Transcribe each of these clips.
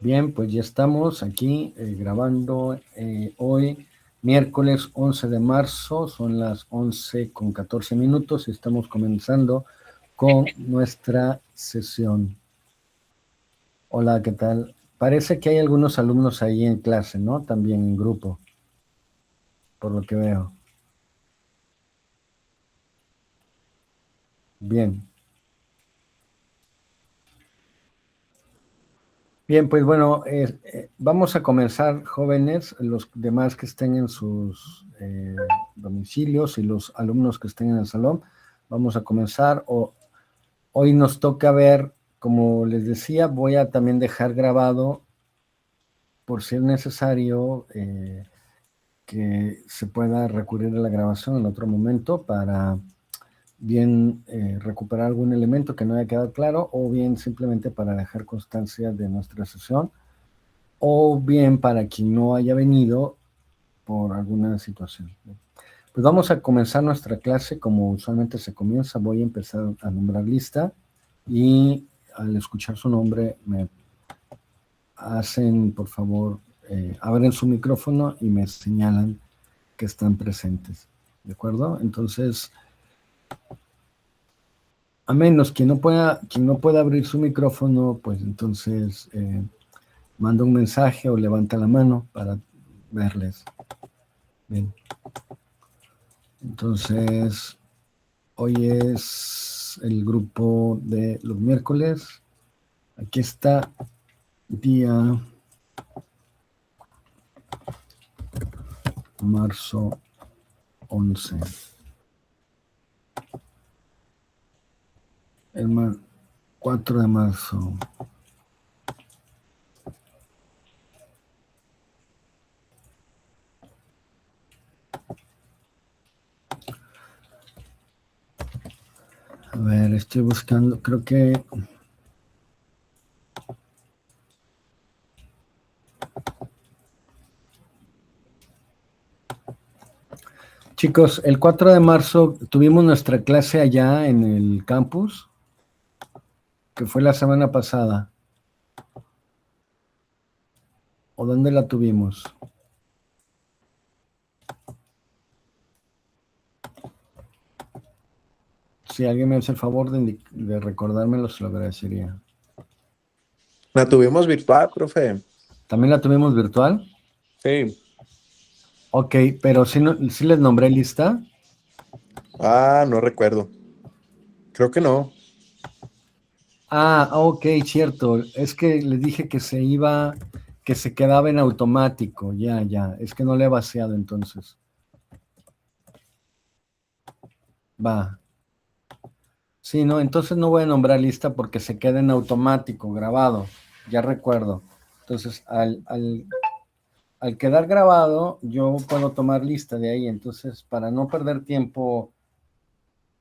Bien, pues ya estamos aquí grabando hoy, miércoles 11 de marzo, son las 11:14 y estamos comenzando con nuestra sesión. Hola, ¿qué tal? Parece que hay algunos alumnos ahí en clase, ¿no? También en grupo, por lo que veo. Bien. Bien, pues bueno, vamos a comenzar, jóvenes, los demás que estén en sus domicilios y los alumnos que estén en el salón. Vamos a comenzar. Hoy nos toca ver, como les decía, voy a también dejar grabado, por si es necesario, que se pueda recurrir a la grabación en otro momento para bien recuperar algún elemento que no haya quedado claro, o bien simplemente para dejar constancia de nuestra sesión, o bien para quien no haya venido por alguna situación. Pues vamos a comenzar nuestra clase como usualmente se comienza. Voy a empezar a nombrar lista y al escuchar su nombre me hacen, por favor, abren su micrófono y me señalan que están presentes. ¿De acuerdo? Entonces, a menos quien no pueda abrir su micrófono, pues entonces manda un mensaje o levanta la mano para verles. Bien. Entonces, hoy es el grupo de los miércoles. Aquí está día marzo 11. El 4 de marzo. A ver, estoy buscando, creo que... Chicos, el 4 de marzo tuvimos nuestra clase allá en el campus, que fue la semana pasada. ¿O dónde la tuvimos? Si alguien me hace el favor de recordármelo, se lo agradecería. La tuvimos virtual, profe. ¿También la tuvimos virtual? Sí. Ok, pero sí les nombré lista. No recuerdo. Creo que no. Ok, cierto. Es que les dije que que se quedaba en automático. Ya. Es que no le he vaciado entonces. Va. Sí, no, entonces no voy a nombrar lista porque se queda en automático, grabado. Ya recuerdo. Entonces, al quedar grabado, yo puedo tomar lista de ahí. Entonces, para no perder tiempo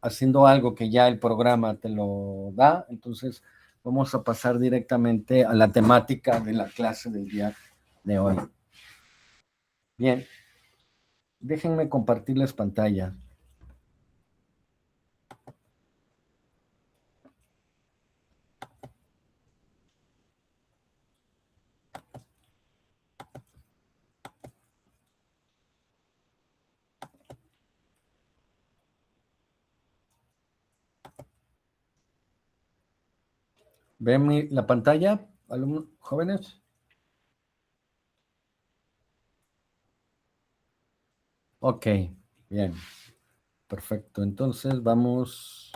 haciendo algo que ya el programa te lo da, entonces vamos a pasar directamente a la temática de la clase del día de hoy. Bien, déjenme compartirles pantalla. ¿Ven la pantalla, alumnos jóvenes? Ok, bien, perfecto. Entonces vamos.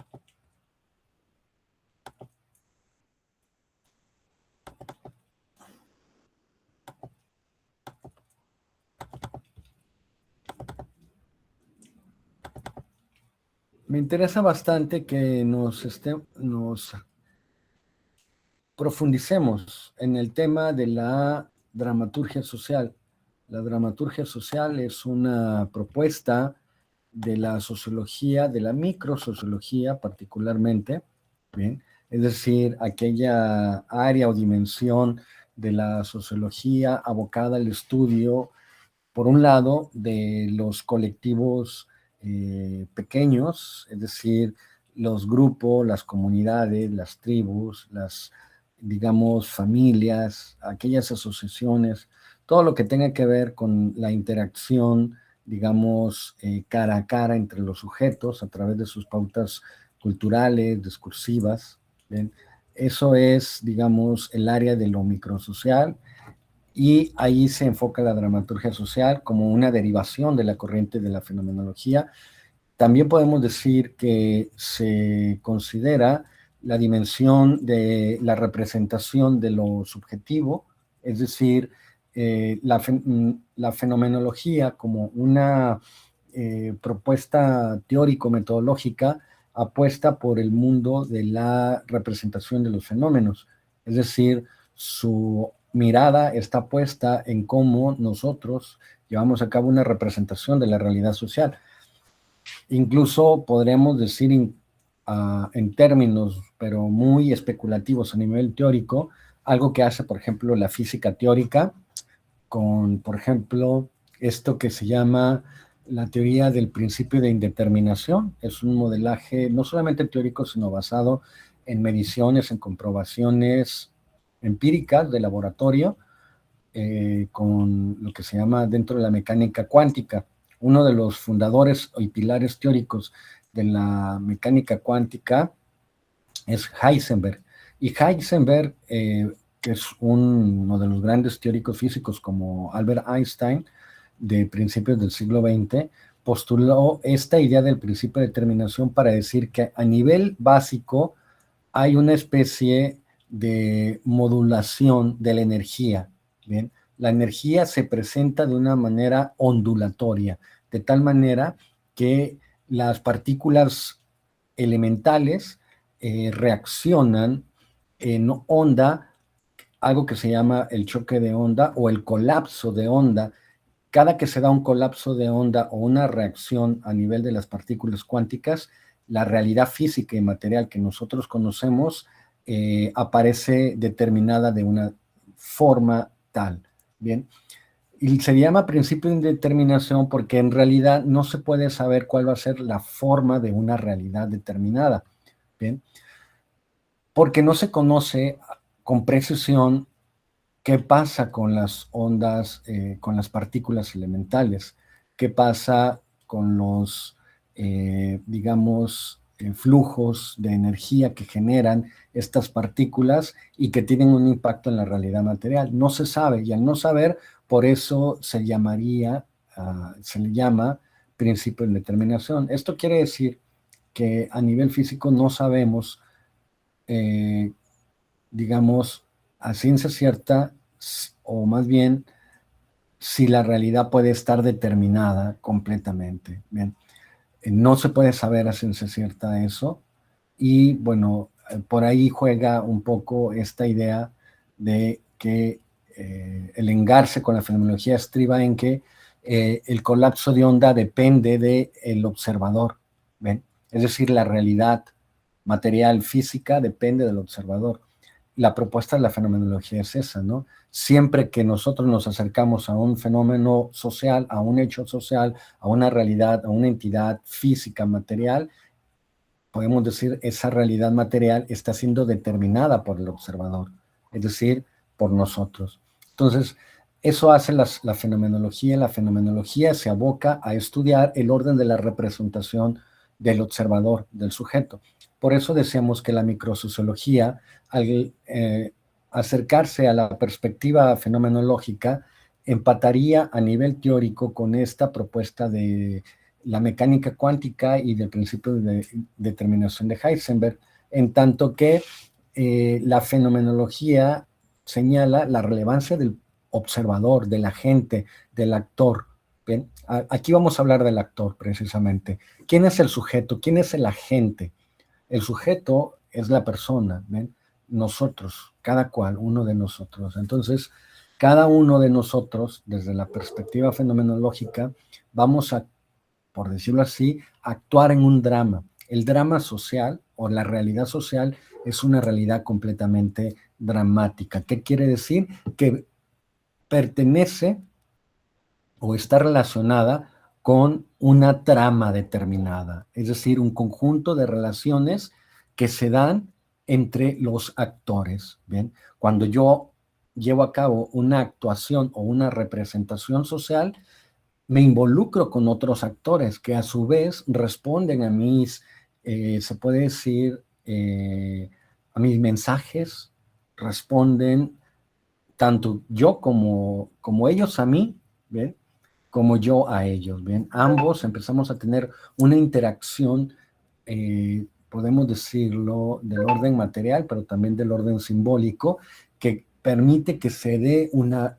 Me interesa bastante que nos profundicemos en el tema de la dramaturgia social. La dramaturgia social es una propuesta de la sociología, de la microsociología particularmente, ¿bien? Es decir, aquella área o dimensión de la sociología abocada al estudio, por un lado, de los colectivos pequeños, es decir, los grupos, las comunidades, las tribus, las digamos, familias, aquellas asociaciones, todo lo que tenga que ver con la interacción, digamos, cara a cara entre los sujetos a través de sus pautas culturales, discursivas. ¿Bien? Eso es, digamos, el área de lo microsocial, y ahí se enfoca la dramaturgia social como una derivación de la corriente de la fenomenología. También podemos decir que se considera la dimensión de la representación de lo subjetivo, es decir, la fenomenología como una propuesta teórico-metodológica apuesta por el mundo de la representación de los fenómenos, es decir, su mirada está puesta en cómo nosotros llevamos a cabo una representación de la realidad social. Incluso podremos decir en términos, pero muy especulativos a nivel teórico, algo que hace, por ejemplo, la física teórica con, por ejemplo, esto que se llama la teoría del principio de indeterminación. Es un modelaje no solamente teórico, sino basado en mediciones, en comprobaciones empíricas de laboratorio, con lo que se llama dentro de la mecánica cuántica. Uno de los fundadores y pilares teóricos de la mecánica cuántica es Heisenberg. Y Heisenberg, que es uno de los grandes teóricos físicos como Albert Einstein, de principios del siglo XX, postuló esta idea del principio de determinación para decir que a nivel básico hay una especie de modulación de la energía. ¿Bien? La energía se presenta de una manera ondulatoria, de tal manera que las partículas elementales reaccionan en onda, algo que se llama el choque de onda o el colapso de onda. Cada que se da un colapso de onda o una reacción a nivel de las partículas cuánticas, la realidad física y material que nosotros conocemos aparece determinada de una forma tal. Bien, y se llama principio de indeterminación porque en realidad no se puede saber cuál va a ser la forma de una realidad determinada. Bien, porque no se conoce con precisión qué pasa con las ondas, con las partículas elementales, qué pasa con los, digamos, flujos de energía que generan estas partículas y que tienen un impacto en la realidad material. No se sabe, y al no saber, por eso se llamaría, se le llama principio de determinación. Esto quiere decir que a nivel físico no sabemos, eh, digamos, a ciencia cierta, o más bien, si la realidad puede estar determinada completamente. Bien, no se puede saber a ciencia cierta eso, y bueno, por ahí juega un poco esta idea de que el engarce con la fenomenología estriba en que el colapso de onda depende del observador. ¿Ven? Es decir, la realidad material física depende del observador. La propuesta de la fenomenología es esa, ¿no? Siempre que nosotros nos acercamos a un fenómeno social, a un hecho social, a una realidad, a una entidad física, material, podemos decir esa realidad material está siendo determinada por el observador, es decir, por nosotros. Entonces, eso hace la fenomenología. La fenomenología se aboca a estudiar el orden de la representación del observador, del sujeto. Por eso decíamos que la microsociología, al acercarse a la perspectiva fenomenológica, empataría a nivel teórico con esta propuesta de la mecánica cuántica y del principio de determinación de Heisenberg, en tanto que la fenomenología señala la relevancia del observador, del agente, del actor. ¿Bien? Aquí vamos a hablar del actor precisamente. ¿Quién es el sujeto? ¿Quién es el agente? El sujeto es la persona, ¿ven? Nosotros, cada cual, uno de nosotros. Entonces, cada uno de nosotros, desde la perspectiva fenomenológica, vamos a, por decirlo así, actuar en un drama. El drama social o la realidad social es una realidad completamente dramática. ¿Qué quiere decir? Que pertenece o está relacionada con una trama determinada, es decir, un conjunto de relaciones que se dan entre los actores, ¿bien? Cuando yo llevo a cabo una actuación o una representación social, me involucro con otros actores que a su vez responden a mis, se puede decir, a mis mensajes, responden tanto yo como ellos a mí, ¿bien? Como yo a ellos, ¿bien? Ambos empezamos a tener una interacción, podemos decirlo, del orden material, pero también del orden simbólico, que permite que se dé una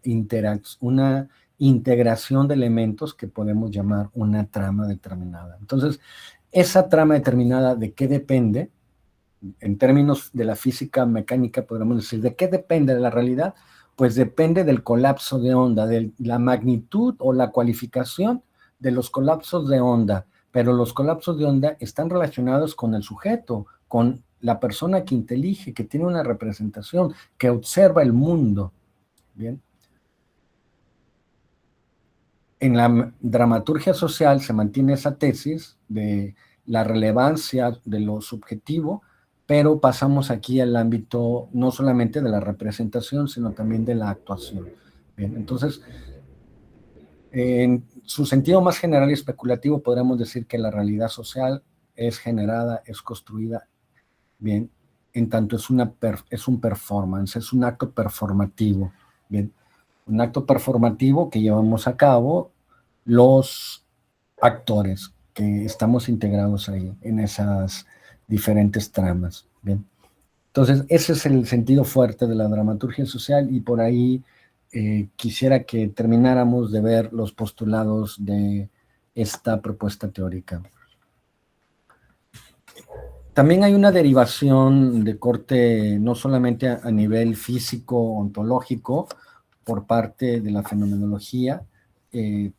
integración de elementos que podemos llamar una trama determinada. Entonces, esa trama determinada, ¿de qué depende? En términos de la física mecánica, podríamos decir, ¿de qué depende de la realidad? Pues depende del colapso de onda, de la magnitud o la cualificación de los colapsos de onda, pero los colapsos de onda están relacionados con el sujeto, con la persona que intelige, que tiene una representación, que observa el mundo. Bien. En la dramaturgia social se mantiene esa tesis de la relevancia de lo subjetivo, pero pasamos aquí al ámbito no solamente de la representación, sino también de la actuación. Bien, entonces, en su sentido más general y especulativo, podríamos decir que la realidad social es generada, es construida, bien, en tanto es un performance, es un acto performativo, bien, un acto performativo que llevamos a cabo los actores que estamos integrados ahí, en esas diferentes tramas, bien. Entonces, ese es el sentido fuerte de la dramaturgia social y por ahí quisiera que termináramos de ver los postulados de esta propuesta teórica. También hay una derivación de corte no solamente a nivel físico, ontológico, por parte de la fenomenología,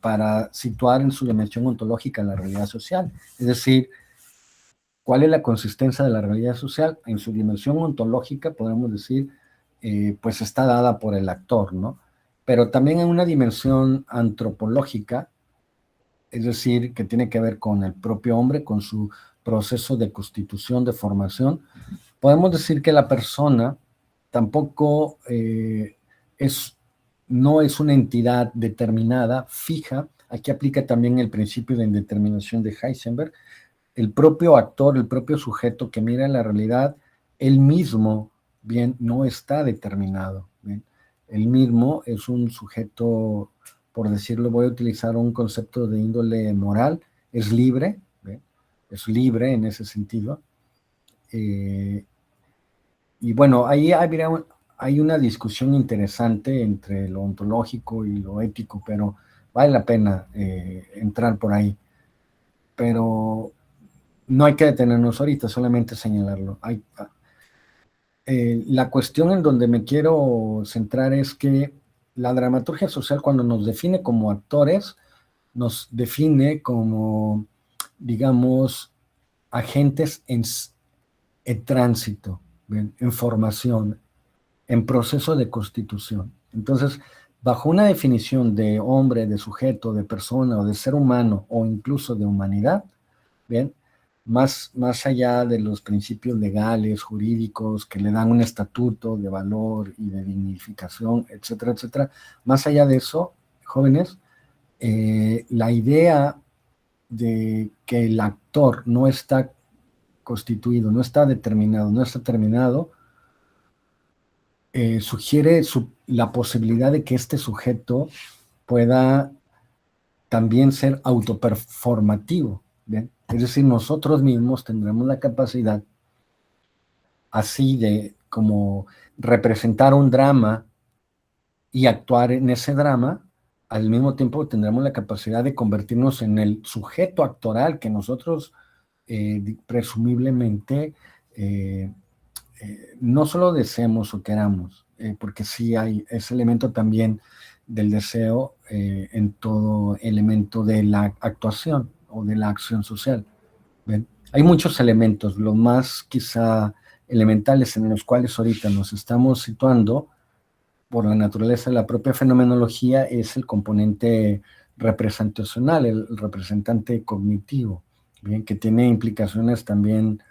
para situar en su dimensión ontológica la realidad social. Es decir, ¿cuál es la consistencia de la realidad social? En su dimensión ontológica, podemos decir, pues está dada por el actor, ¿no? Pero también en una dimensión antropológica, es decir, que tiene que ver con el propio hombre, con su proceso de constitución, de formación, podemos decir que la persona tampoco no es una entidad determinada, fija. Aquí aplica también el principio de indeterminación de Heisenberg. El propio actor, el propio sujeto que mira la realidad, él mismo, bien, no está determinado. Bien. Él mismo es un sujeto, por decirlo, voy a utilizar un concepto de índole moral, es libre, ¿bien? Es libre en ese sentido. Y bueno, ahí hay una discusión interesante entre lo ontológico y lo ético, pero vale la pena entrar por ahí. Pero no hay que detenernos ahorita, solamente señalarlo. La cuestión en donde me quiero centrar es que la dramaturgia social, cuando nos define como actores, nos define como, digamos, agentes en tránsito, ¿bien? En formación, en proceso de constitución. Entonces, bajo una definición de hombre, de sujeto, de persona o de ser humano o incluso de humanidad, ¿bien? Más allá de los principios legales, jurídicos, que le dan un estatuto de valor y de dignificación, etcétera, etcétera, más allá de eso, jóvenes, la idea de que el actor no está constituido, no está determinado, no está terminado, sugiere la posibilidad de que este sujeto pueda también ser autoperformativo, ¿bien? Es decir, nosotros mismos tendremos la capacidad así de como representar un drama y actuar en ese drama, al mismo tiempo tendremos la capacidad de convertirnos en el sujeto actoral que nosotros presumiblemente no solo deseemos o queramos, porque sí hay ese elemento también del deseo en todo elemento de la actuación o de la acción social. ¿Ven? Hay muchos elementos, los más quizá elementales en los cuales ahorita nos estamos situando por la naturaleza de la propia fenomenología es el componente representacional, el representante cognitivo, ¿bien? Que tiene implicaciones también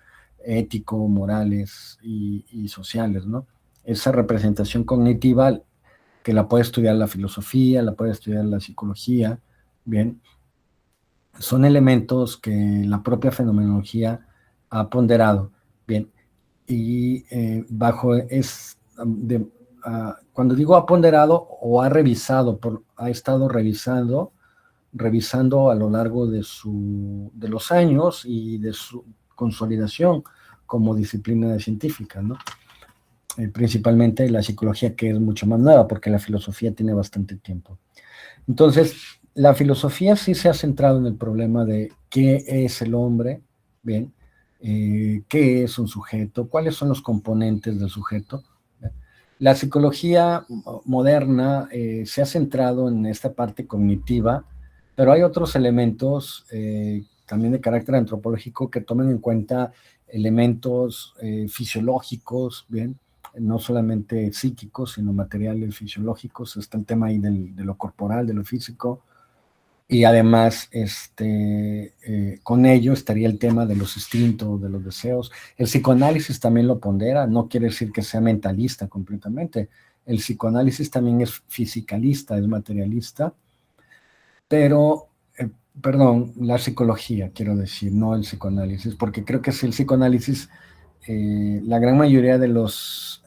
ético, morales y sociales, ¿no? Esa representación cognitiva que la puede estudiar la filosofía, la puede estudiar la psicología, bien, son elementos que la propia fenomenología ha ponderado, bien, y cuando digo ha ponderado o ha revisado, ha estado revisando a lo largo de los años y de su consolidación como disciplina científica, ¿no? Principalmente la psicología, que es mucho más nueva, porque la filosofía tiene bastante tiempo. Entonces, la filosofía sí se ha centrado en el problema de qué es el hombre, bien, qué es un sujeto, cuáles son los componentes del sujeto. La psicología moderna se ha centrado en esta parte cognitiva, pero hay otros elementos también de carácter antropológico que tomen en cuenta elementos fisiológicos, bien, no solamente psíquicos, sino materiales fisiológicos. Está el tema ahí de lo corporal, de lo físico, y además con ello estaría el tema de los instintos, de los deseos. El psicoanálisis también lo pondera, no quiere decir que sea mentalista completamente. El psicoanálisis también es fisicalista, es materialista, pero, perdón, la psicología, quiero decir, no el psicoanálisis, porque creo que si el psicoanálisis, la gran mayoría de los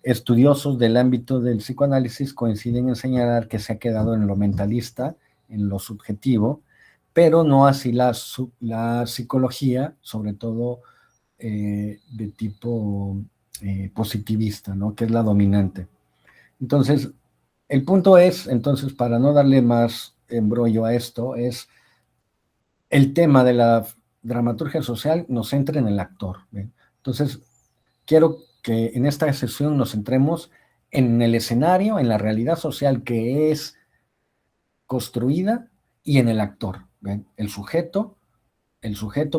estudiosos del ámbito del psicoanálisis coinciden en señalar que se ha quedado en lo mentalista, en lo subjetivo, pero no así la psicología, sobre todo de tipo positivista, ¿no? Que es la dominante. Entonces, el punto es, entonces, para no darle más embrollo a esto, es el tema de la dramaturgia social nos centra en el actor. ¿Bien? Entonces, quiero que en esta sesión nos centremos en el escenario, en la realidad social que es construida y en el actor. ¿Ven? El sujeto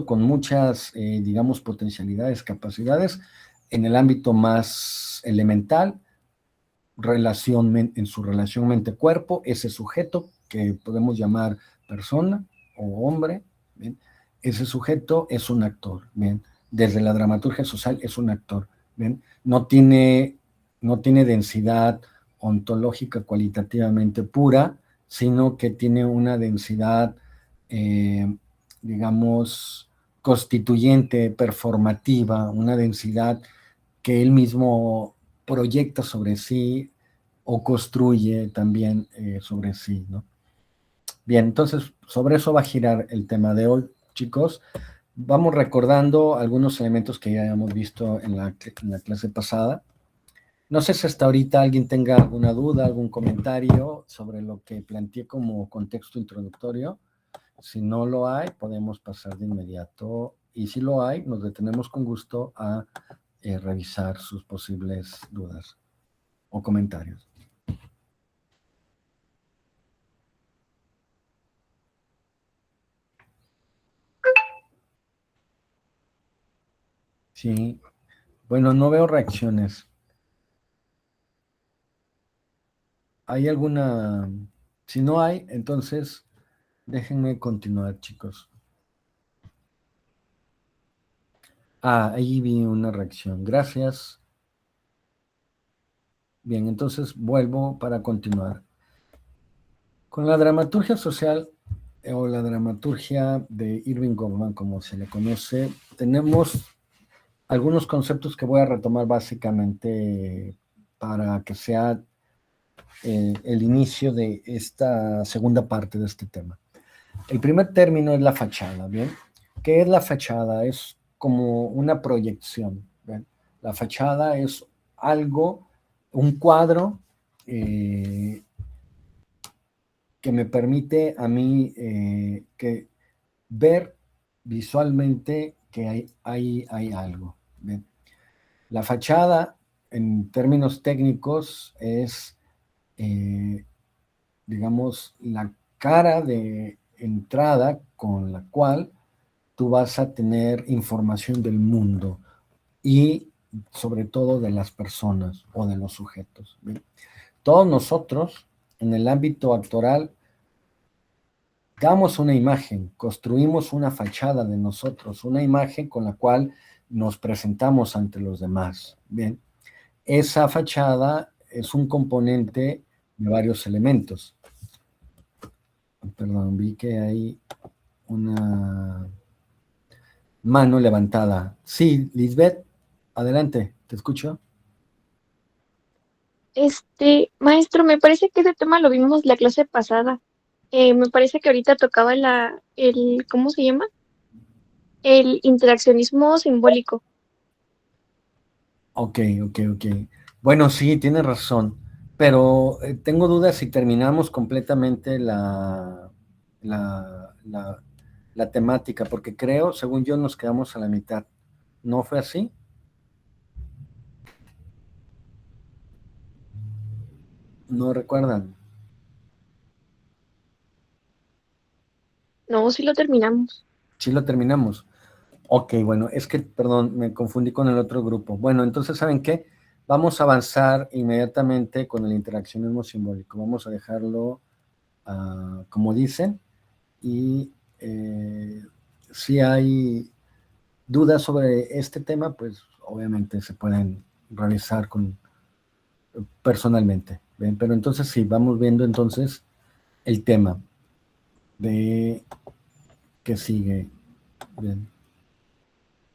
con muchas, digamos, potencialidades, capacidades, en el ámbito más elemental, en su relación mente-cuerpo, ese sujeto que podemos llamar persona o hombre, ¿bien? Ese sujeto es un actor, ¿bien? Desde la dramaturgia social es un actor, ¿bien? No tiene densidad ontológica cualitativamente pura, sino que tiene una densidad, digamos, constituyente, performativa, una densidad que él mismo proyecta sobre sí o construye también sobre sí, ¿no? Bien, entonces sobre eso va a girar el tema de hoy, chicos. Vamos recordando algunos elementos que ya hemos visto en la clase pasada. No sé si hasta ahorita alguien tenga alguna duda, algún comentario sobre lo que planteé como contexto introductorio. Si no lo hay, podemos pasar de inmediato. Y si lo hay, nos detenemos con gusto a revisar sus posibles dudas o comentarios. Sí, bueno, no veo reacciones. ¿Hay alguna? Si no hay, entonces déjenme continuar, chicos. Ahí vi una reacción. Gracias. Bien, entonces vuelvo para continuar. Con la dramaturgia social o la dramaturgia de Irving Goffman, como se le conoce, tenemos algunos conceptos que voy a retomar básicamente para que sea el inicio de esta segunda parte de este tema. El primer término es la fachada, ¿bien? ¿Qué es la fachada? Es como una proyección, ¿bien? La fachada es algo, un cuadro que me permite a mí ver visualmente que hay algo, ¿bien? La fachada, en términos técnicos, es, digamos, la cara de entrada con la cual tú vas a tener información del mundo y sobre todo de las personas o de los sujetos. ¿Bien? Todos nosotros, en el ámbito actoral, damos una imagen, construimos una fachada de nosotros, una imagen con la cual nos presentamos ante los demás. Bien, esa fachada es un componente de varios elementos. Perdón, vi que hay una mano levantada. Sí, Lisbeth, adelante, te escucho. Maestro, me parece que ese tema lo vimos la clase pasada. Me parece que ahorita tocaba ¿cómo se llama? El interaccionismo simbólico. Ok, ok, ok. Bueno, sí, tienes razón, pero tengo dudas si terminamos completamente la, la temática, porque creo, según yo, nos quedamos a la mitad. ¿No fue así? ¿No recuerdan? No, sí lo terminamos. Sí lo terminamos. Ok, bueno, es que, perdón, me confundí con el otro grupo. Bueno, entonces, ¿saben qué? Vamos a avanzar inmediatamente con el interaccionismo simbólico. Vamos a dejarlo como dicen y si hay dudas sobre este tema, pues obviamente se pueden realizar personalmente. ¿Ven? Pero entonces sí, vamos viendo entonces el tema de que sigue. Bien.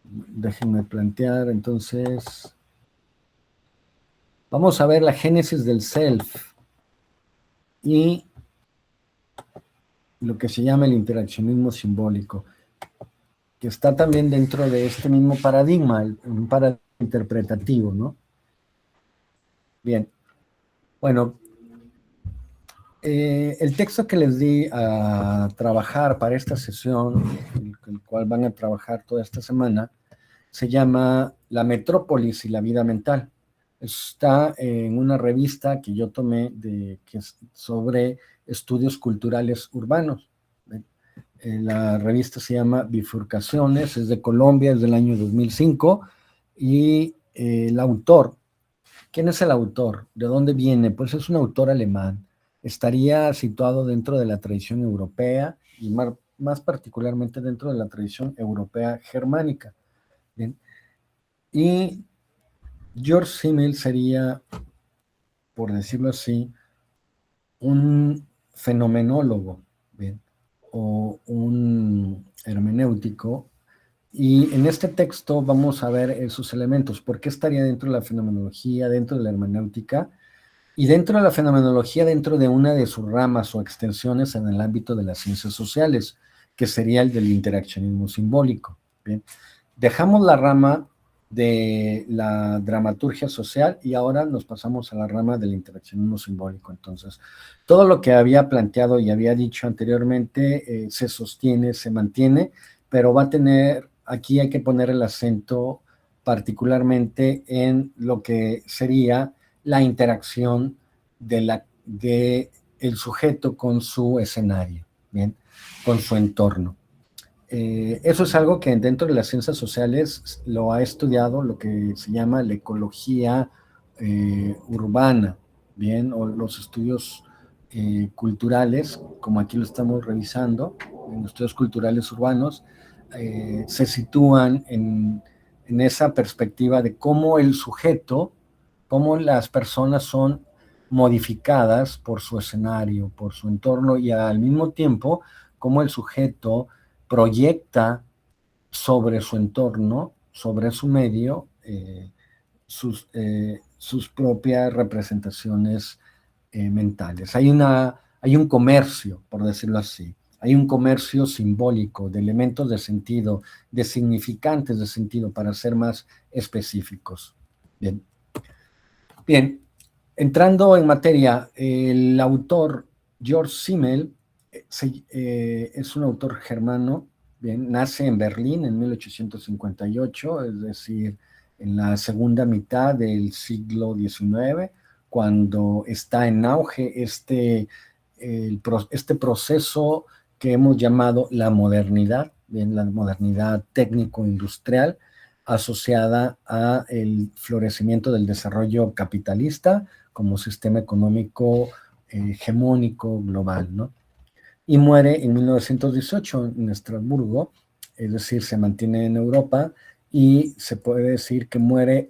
Déjenme plantear entonces. Vamos a ver la génesis del self y lo que se llama el interaccionismo simbólico, que está también dentro de este mismo paradigma, un paradigma interpretativo, ¿no? Bien, bueno, el texto que les di a trabajar para esta sesión, el cual van a trabajar toda esta semana, se llama La Metrópolis y la Vida Mental. Está en una revista que yo tomé que es sobre estudios culturales urbanos. La revista se llama Bifurcaciones, es de Colombia, es del año 2005, y el autor, ¿quién es el autor? ¿De dónde viene? Pues es un autor alemán. Estaría situado dentro de la tradición europea y más particularmente dentro de la tradición europea germánica. ¿Bien? Y George Simmel sería, por decirlo así, un fenomenólogo, ¿bien? O un hermenéutico. Y en este texto vamos a ver esos elementos. ¿Por qué estaría dentro de la fenomenología, dentro de la hermenéutica? Y dentro de la fenomenología, dentro de una de sus ramas o extensiones en el ámbito de las ciencias sociales, que sería el del interaccionismo simbólico. Bien, dejamos la rama de la dramaturgia social y ahora nos pasamos a la rama del interaccionismo simbólico. Entonces, todo lo que había planteado y había dicho anteriormente se sostiene, se mantiene, pero va a tener, aquí hay que poner el acento particularmente en lo que sería la interacción de el sujeto con su escenario, ¿bien? Con su entorno. Eso es algo que dentro de las ciencias sociales lo ha estudiado lo que se llama la ecología urbana, ¿bien? O los estudios culturales, como aquí lo estamos revisando, en estudios culturales urbanos, se sitúan en esa perspectiva de cómo el sujeto, cómo las personas son modificadas por su escenario, por su entorno y al mismo tiempo cómo el sujeto proyecta sobre su entorno, sobre su medio, sus propias representaciones mentales. Hay un comercio, por decirlo así. Hay un comercio simbólico de elementos de sentido, de significantes de sentido, para ser más específicos. Bien. Bien, entrando en materia, el autor George Simmel es un autor germano, bien, nace en Berlín en 1858, es decir, en la segunda mitad del siglo XIX, cuando está en auge este proceso que hemos llamado la modernidad, bien, la modernidad técnico-industrial, asociada a el florecimiento del desarrollo capitalista como sistema económico hegemónico global, ¿no? y muere en 1918 en Estrasburgo, es decir, se mantiene en Europa y se puede decir que muere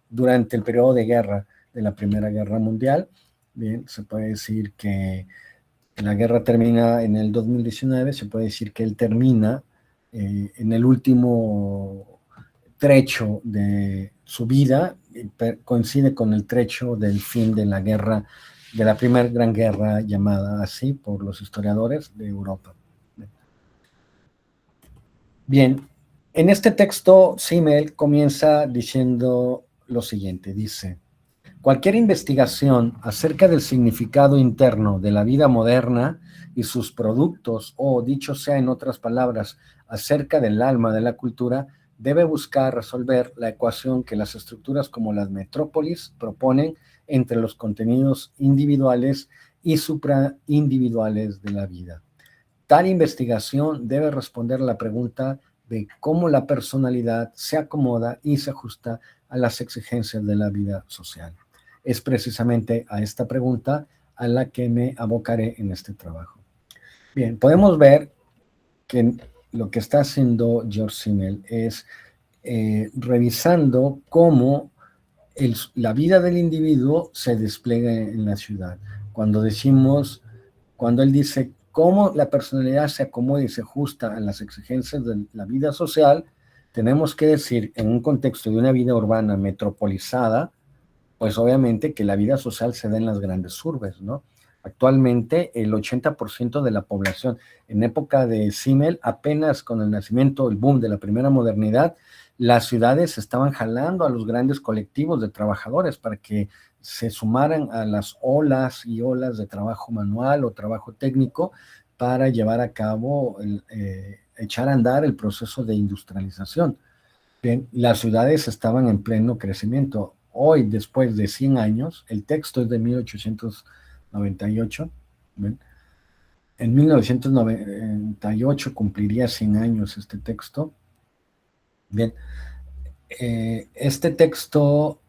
durante el periodo de guerra de la Primera Guerra Mundial. Bien, se puede decir que la guerra termina en el 2019, se puede decir que él termina en el último trecho de su vida, coincide con el trecho del fin de la guerra, de la primera gran guerra llamada así por los historiadores de Europa. Bien, en este texto Simmel comienza diciendo lo siguiente, dice: cualquier investigación acerca del significado interno de la vida moderna y sus productos, o dicho sea en otras palabras, acerca del alma de la cultura, debe buscar resolver la ecuación que las estructuras como las metrópolis proponen entre los contenidos individuales y supraindividuales de la vida. Tal investigación debe responder a la pregunta de cómo la personalidad se acomoda y se ajusta a las exigencias de la vida social. Es precisamente a esta pregunta a la que me abocaré en este trabajo. Bien, podemos ver que lo que está haciendo George Simmel es revisando cómo la vida del individuo se despliega en la ciudad. Cuando él dice cómo la personalidad se acomoda y se ajusta a las exigencias de la vida social, tenemos que decir, en un contexto de una vida urbana metropolizada, pues obviamente que la vida social se da en las grandes urbes, ¿no? Actualmente el 80% de la población, en época de Simmel, apenas con el nacimiento, el boom de la primera modernidad, las ciudades estaban jalando a los grandes colectivos de trabajadores para que se sumaran a las olas y olas de trabajo manual o trabajo técnico para llevar a cabo, echar a andar el proceso de industrialización. Bien, las ciudades estaban en pleno crecimiento. Hoy, después de 100 años, el texto es de 1898, ¿ven? En 1998 cumpliría 100 años este texto. Bien, este texto,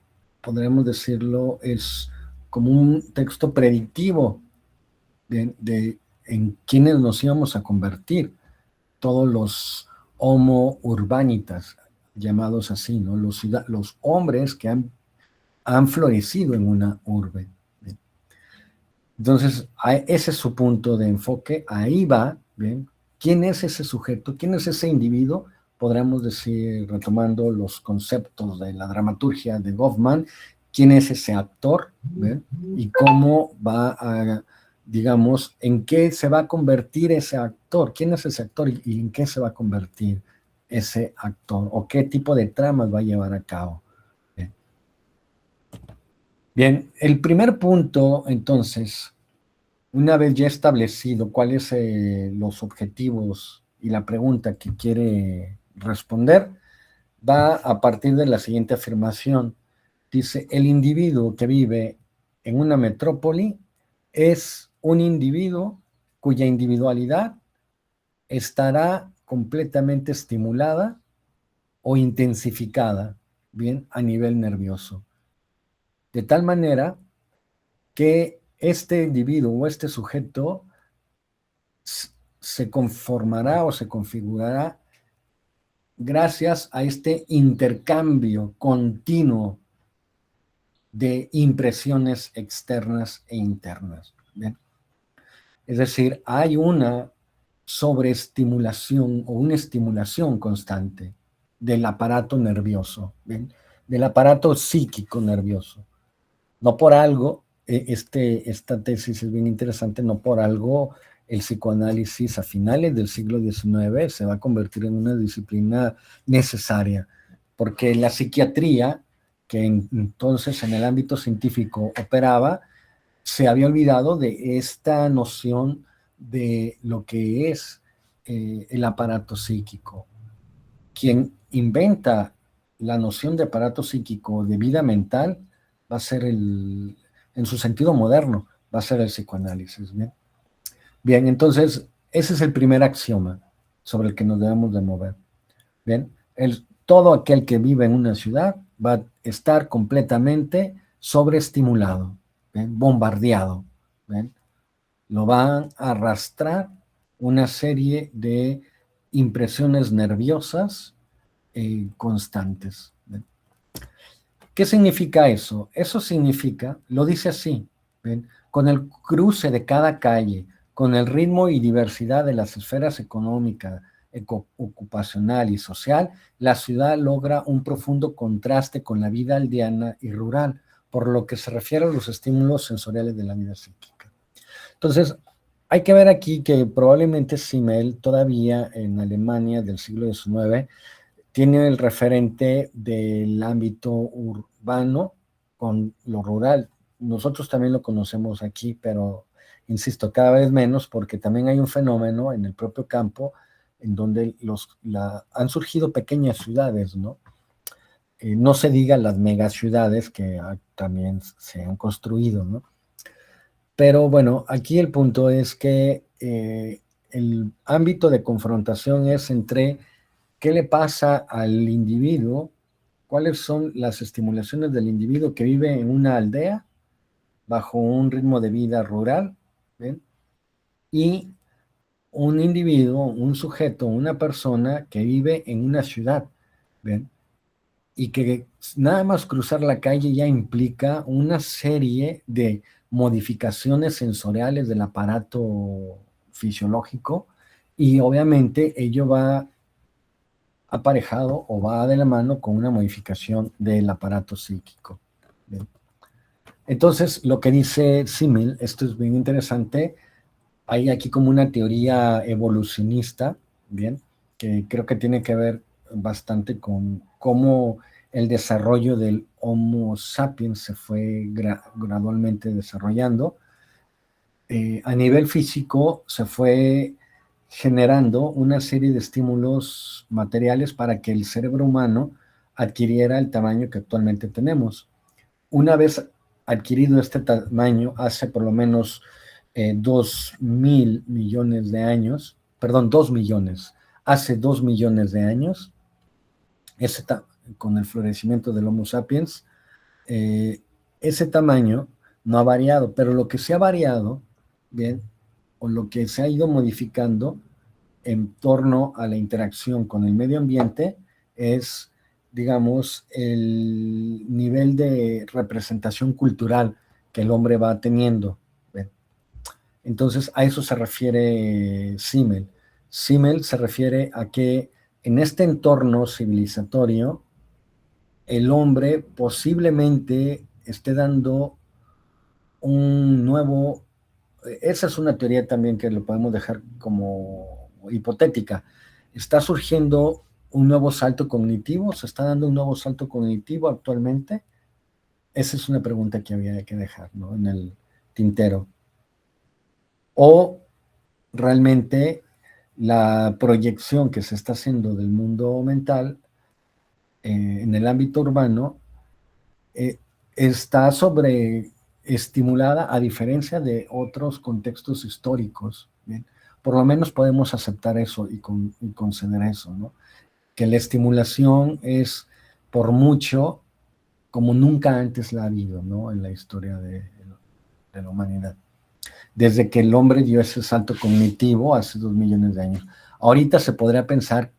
podríamos decirlo, es como un texto predictivo de en quienes nos íbamos a convertir, todos los homo urbanitas, llamados así, ¿no? Los hombres que han florecido en una urbe. ¿Bien? Entonces, ese es su punto de enfoque, ahí va, ¿bien? ¿Quién es ese sujeto? ¿Quién es ese individuo? Podríamos decir, retomando los conceptos de la dramaturgia de Goffman, ¿quién es ese actor? ¿Bien? Y cómo va a, digamos, en qué se va a convertir ese actor, quién es ese actor y en qué se va a convertir ese actor, o qué tipo de tramas va a llevar a cabo. Bien, el primer punto, entonces, una vez ya establecido cuáles los objetivos y la pregunta que quiere responder, va a partir de la siguiente afirmación. Dice, el individuo que vive en una metrópoli es un individuo cuya individualidad estará completamente estimulada o intensificada, bien, a nivel nervioso. De tal manera que este individuo o este sujeto se conformará o se configurará gracias a este intercambio continuo de impresiones externas e internas. ¿Bien? Es decir, hay una sobreestimulación o una estimulación constante del aparato nervioso, ¿bien? Del aparato psíquico nervioso. No por algo, esta tesis es bien interesante, no por algo el psicoanálisis a finales del siglo XIX se va a convertir en una disciplina necesaria, porque la psiquiatría, que entonces en el ámbito científico operaba, se había olvidado de esta noción de lo que es el aparato psíquico. Quien inventa la noción de aparato psíquico, de vida mental, va a ser en su sentido moderno, va a ser el psicoanálisis. Bien, bien, entonces, ese es el primer axioma sobre el que nos debemos de mover. Bien, todo aquel que vive en una ciudad va a estar completamente sobreestimulado, ¿bien? Bombardeado, ¿bien? lo van a arrastrar una serie de impresiones nerviosas constantes. ¿Qué significa eso? Eso significa, lo dice así, ¿ven? Con el cruce de cada calle, con el ritmo y diversidad de las esferas económica, ocupacional y social, la ciudad logra un profundo contraste con la vida aldeana y rural, por lo que se refiere a los estímulos sensoriales de la vida psíquica. Entonces, hay que ver aquí que probablemente Simmel todavía en Alemania del siglo XIX tiene el referente del ámbito urbano con lo rural. Nosotros también lo conocemos aquí, pero insisto, cada vez menos, porque también hay un fenómeno en el propio campo en donde han surgido pequeñas ciudades, ¿no? No se diga las megaciudades que también se han construido, ¿no? Pero bueno, aquí el punto es que el ámbito de confrontación es entre qué le pasa al individuo, cuáles son las estimulaciones del individuo que vive en una aldea bajo un ritmo de vida rural, ¿ven? Y un individuo, un sujeto, una persona que vive en una ciudad, ¿ven? Y que nada más cruzar la calle ya implica una serie de modificaciones sensoriales del aparato fisiológico y obviamente ello va aparejado o va de la mano con una modificación del aparato psíquico. Bien. Entonces, lo que dice Simmel, esto es bien interesante, hay aquí como una teoría evolucionista, bien, que creo que tiene que ver bastante con cómo el desarrollo del Homo sapiens se fue gradualmente desarrollando. A nivel físico se fue generando una serie de estímulos materiales para que el cerebro humano adquiriera el tamaño que actualmente tenemos. Una vez adquirido este tamaño, hace por lo menos 2.000 millones de años, perdón, 2 millones, hace 2 millones de años, con el florecimiento del Homo sapiens, ese tamaño no ha variado, pero lo que sí ha variado, bien, o lo que se ha ido modificando en torno a la interacción con el medio ambiente es, digamos, el nivel de representación cultural que el hombre va teniendo. ¿Ven? Entonces, a eso se refiere Simmel. Simmel se refiere a que en este entorno civilizatorio, el hombre posiblemente esté dando un nuevo. Esa es una teoría también que lo podemos dejar como hipotética. ¿Está surgiendo un nuevo salto cognitivo? ¿Se está dando un nuevo salto cognitivo actualmente? Esa es una pregunta que había que dejar, ¿no?, en el tintero. O realmente la proyección que se está haciendo del mundo mental en el ámbito urbano está sobreestimulada a diferencia de otros contextos históricos. ¿Bien? Por lo menos podemos aceptar eso y conceder eso, ¿no? Que la estimulación es por mucho como nunca antes la ha habido, ¿no?, en la historia de la humanidad. Desde que el hombre dio ese salto cognitivo hace 2 millones de años. Ahorita se podría pensar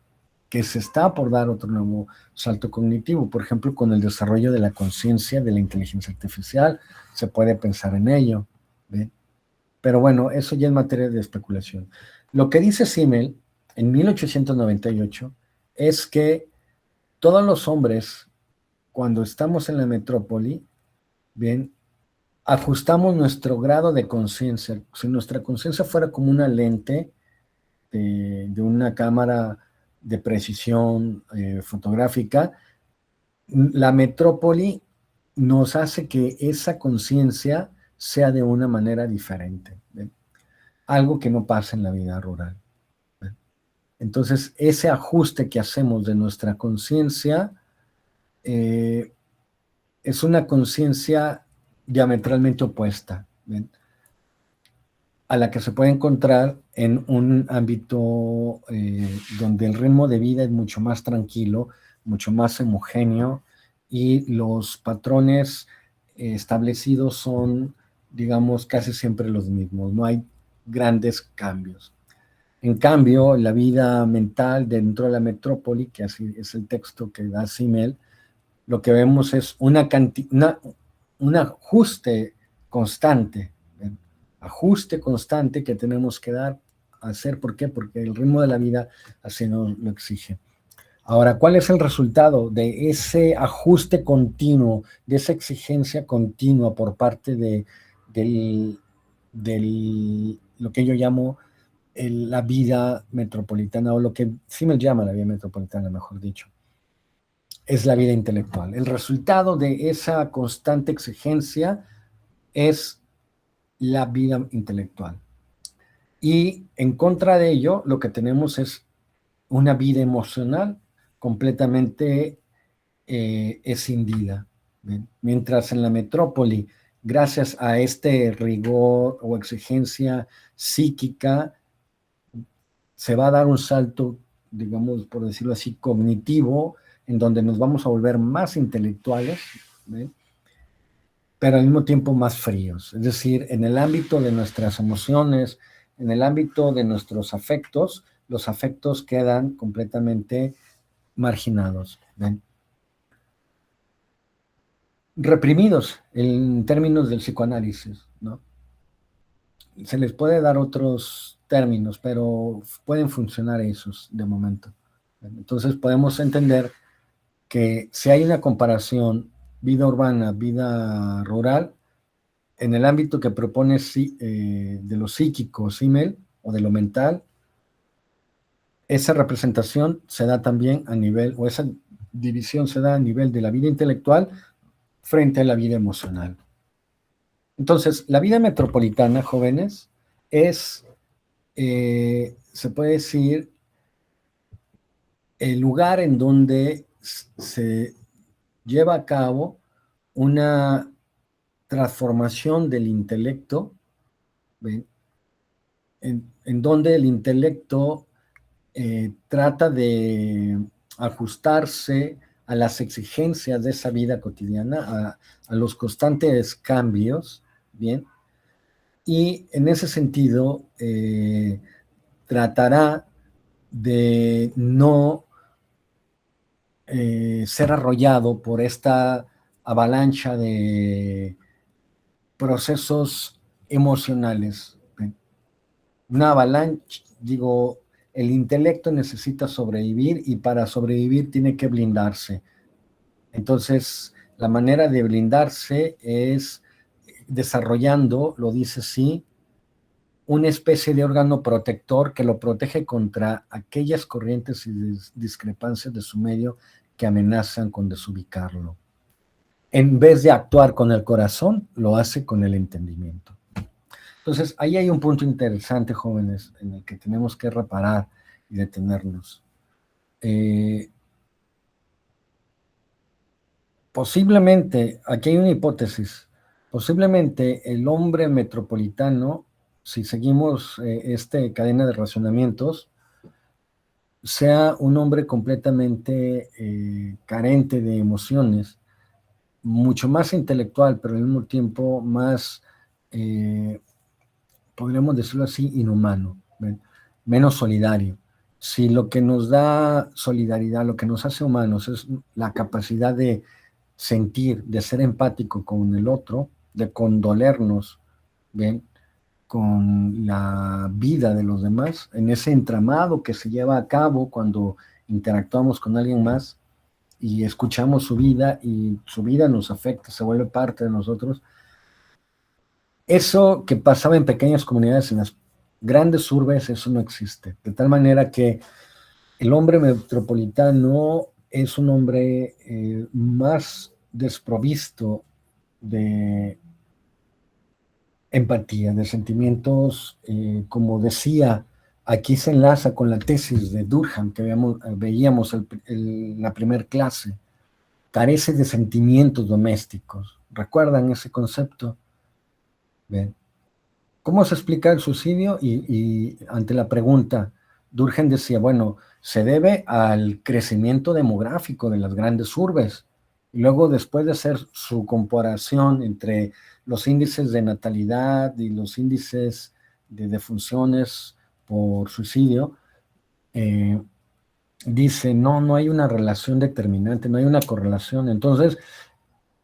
que se está por dar otro nuevo salto cognitivo, por ejemplo, con el desarrollo de la conciencia, de la inteligencia artificial, se puede pensar en ello, ¿bien? Pero bueno, eso ya es materia de especulación. Lo que dice Simmel en 1898 es que todos los hombres, cuando estamos en la metrópoli, bien, ajustamos nuestro grado de conciencia. Si nuestra conciencia fuera como una lente de una cámara de precisión fotográfica, la metrópoli nos hace que esa conciencia sea de una manera diferente, ¿ven? Algo que no pasa en la vida rural, ¿ven? Entonces, ese ajuste que hacemos de nuestra conciencia es una conciencia diametralmente opuesta, ¿ven?, a la que se puede encontrar en un ámbito donde el ritmo de vida es mucho más tranquilo, mucho más homogéneo y los patrones establecidos son, digamos, casi siempre los mismos. No hay grandes cambios. En cambio, la vida mental dentro de la metrópoli, que así es el texto que da Simmel, lo que vemos es un ajuste constante, ¿ven? Ajuste constante que tenemos que hacer. ¿Por qué? Porque el ritmo de la vida así nos lo exige. Ahora, ¿cuál es el resultado de ese ajuste continuo, de esa exigencia continua por parte de lo que yo llamo la vida metropolitana, o lo que Simmel llama la vida metropolitana, mejor dicho? Es la vida intelectual. El resultado de esa constante exigencia es la vida intelectual. Y en contra de ello, lo que tenemos es una vida emocional completamente escindida. ¿Ven? Mientras en la metrópoli, gracias a este rigor o exigencia psíquica, se va a dar un salto, digamos, por decirlo así, cognitivo, en donde nos vamos a volver más intelectuales, ¿ven? Pero al mismo tiempo más fríos. Es decir, en el ámbito de nuestras emociones, en el ámbito de nuestros afectos, los afectos quedan completamente marginados, ¿ven? Reprimidos en términos del psicoanálisis, ¿no? Se les puede dar otros términos, pero pueden funcionar esos de momento. Entonces podemos entender que si hay una comparación vida urbana, vida rural, en el ámbito que propone de lo psíquico, Simmel, o de lo mental, esa representación se da también a nivel, o esa división se da a nivel de la vida intelectual frente a la vida emocional. Entonces, la vida metropolitana, jóvenes, es, se puede decir, el lugar en donde se lleva a cabo una transformación del intelecto, ¿ven? En donde el intelecto trata de ajustarse a las exigencias de esa vida cotidiana, a los constantes cambios, ¿bien? Y en ese sentido tratará de no ser arrollado por esta avalancha de procesos emocionales. Una avalancha, digo, el intelecto necesita sobrevivir y para sobrevivir tiene que blindarse. Entonces, la manera de blindarse es desarrollando, lo dice así, una especie de órgano protector que lo protege contra aquellas corrientes y discrepancias de su medio que amenazan con desubicarlo. En vez de actuar con el corazón, lo hace con el entendimiento. Entonces, ahí hay un punto interesante, jóvenes, en el que tenemos que reparar y detenernos. Posiblemente, aquí hay una hipótesis, posiblemente el hombre metropolitano, si seguimos esta cadena de razonamientos, sea un hombre completamente carente de emociones, mucho más intelectual, pero al mismo tiempo más, podríamos decirlo así, inhumano, ¿ven? Menos solidario. Si lo que nos da solidaridad, lo que nos hace humanos es la capacidad de sentir, de ser empático con el otro, de condolernos, ¿ven?, con la vida de los demás, en ese entramado que se lleva a cabo cuando interactuamos con alguien más y escuchamos su vida y su vida nos afecta, se vuelve parte de nosotros. Eso que pasaba en pequeñas comunidades, en las grandes urbes, eso no existe. De tal manera que el hombre metropolitano es un hombre más desprovisto de empatía, de sentimientos, como decía, aquí se enlaza con la tesis de Durkheim que veíamos en la primer clase, carece de sentimientos domésticos. ¿Recuerdan ese concepto? Bien. ¿Cómo se explica el suicidio? Y ante la pregunta, Durkheim decía, bueno, se debe al crecimiento demográfico de las grandes urbes. Y luego, después de hacer su comparación entre los índices de natalidad y los índices defunciones por suicidio, dice, no hay una relación determinante, no hay una correlación. Entonces,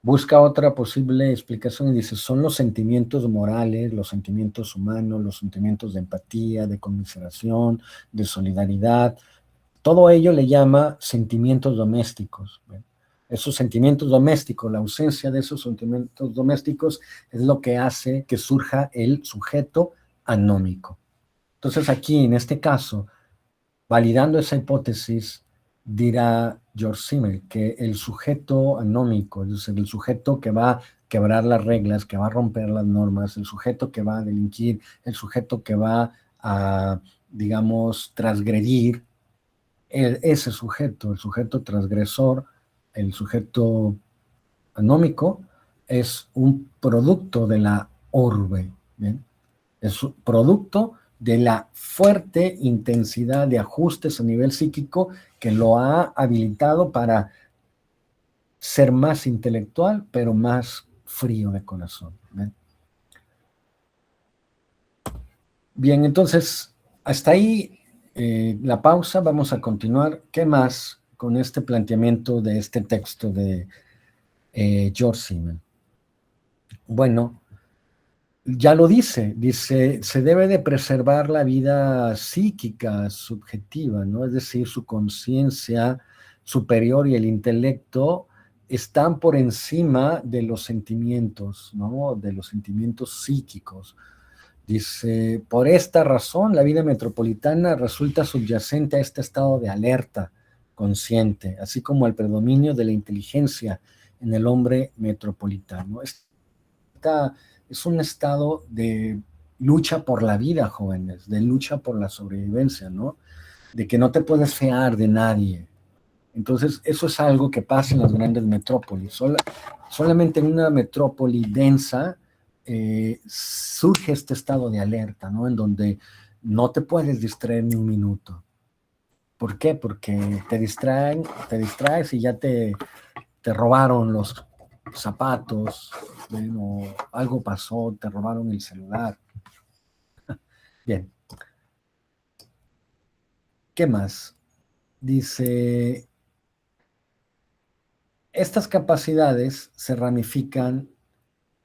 busca otra posible explicación y dice, son los sentimientos morales, los sentimientos humanos, los sentimientos de empatía, de conmiseración, de solidaridad. Todo ello le llama sentimientos domésticos. Esos sentimientos domésticos, la ausencia de esos sentimientos domésticos es lo que hace que surja el sujeto anómico. Entonces aquí, en este caso, validando esa hipótesis, dirá George Simmel que el sujeto anómico, es decir, el sujeto que va a quebrar las reglas, que va a romper las normas, el sujeto que va a delinquir, el sujeto que va a, digamos, transgredir, ese sujeto, el sujeto transgresor, el sujeto anómico, es un producto de la orbe, ¿bien? Es un producto de la fuerte intensidad de ajustes a nivel psíquico que lo ha habilitado para ser más intelectual, pero más frío de corazón. ¿Bien? Bien, entonces, hasta ahí la pausa. Vamos a continuar. ¿Qué más con este planteamiento de este texto de George Simmel? Bueno, ya lo dice, se debe de preservar la vida psíquica subjetiva, ¿no? Es decir, su conciencia superior y el intelecto están por encima de los sentimientos, ¿no? De los sentimientos psíquicos. Dice, por esta razón, la vida metropolitana resulta subyacente a este estado de alerta consciente, así como al predominio de la inteligencia en el hombre metropolitano. Es un estado de lucha por la vida, jóvenes, de lucha por la sobrevivencia, ¿no? De que no te puedes fiar de nadie. Entonces, eso es algo que pasa en las grandes metrópolis. Solamente en una metrópoli densa surge este estado de alerta, ¿no? En donde no te puedes distraer ni un minuto. ¿Por qué? Porque te distraes y ya te robaron los zapatos, bueno, algo pasó, te robaron el celular. Bien. ¿Qué más? Dice, estas capacidades se ramifican,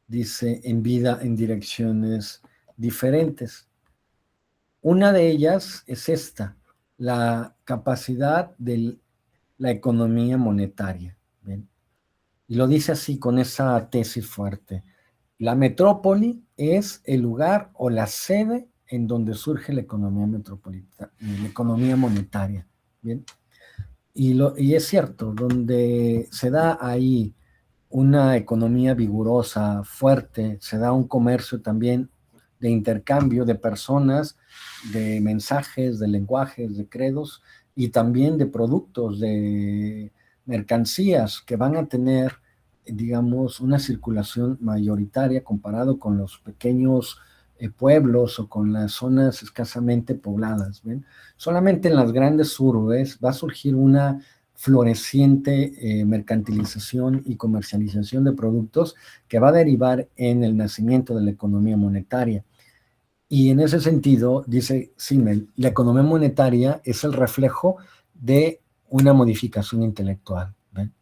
dice, en vida en direcciones diferentes. Una de ellas es esta, la capacidad de la economía monetaria. ¿Bien? Y lo dice así con esa tesis fuerte. La metrópoli es el lugar o la sede en donde surge la economía metropolitana, la economía monetaria. ¿Bien? Y es cierto, donde se da ahí una economía vigorosa, fuerte, se da un comercio también de intercambio de personas, de mensajes, de lenguajes, de credos y también de productos, de mercancías que van a tener, digamos, una circulación mayoritaria comparado con los pequeños pueblos o con las zonas escasamente pobladas. ¿Ven? Solamente en las grandes urbes va a surgir una floreciente mercantilización y comercialización de productos que va a derivar en el nacimiento de la economía monetaria. Y en ese sentido, dice Simmel, la economía monetaria es el reflejo de una modificación intelectual. ¿Ven?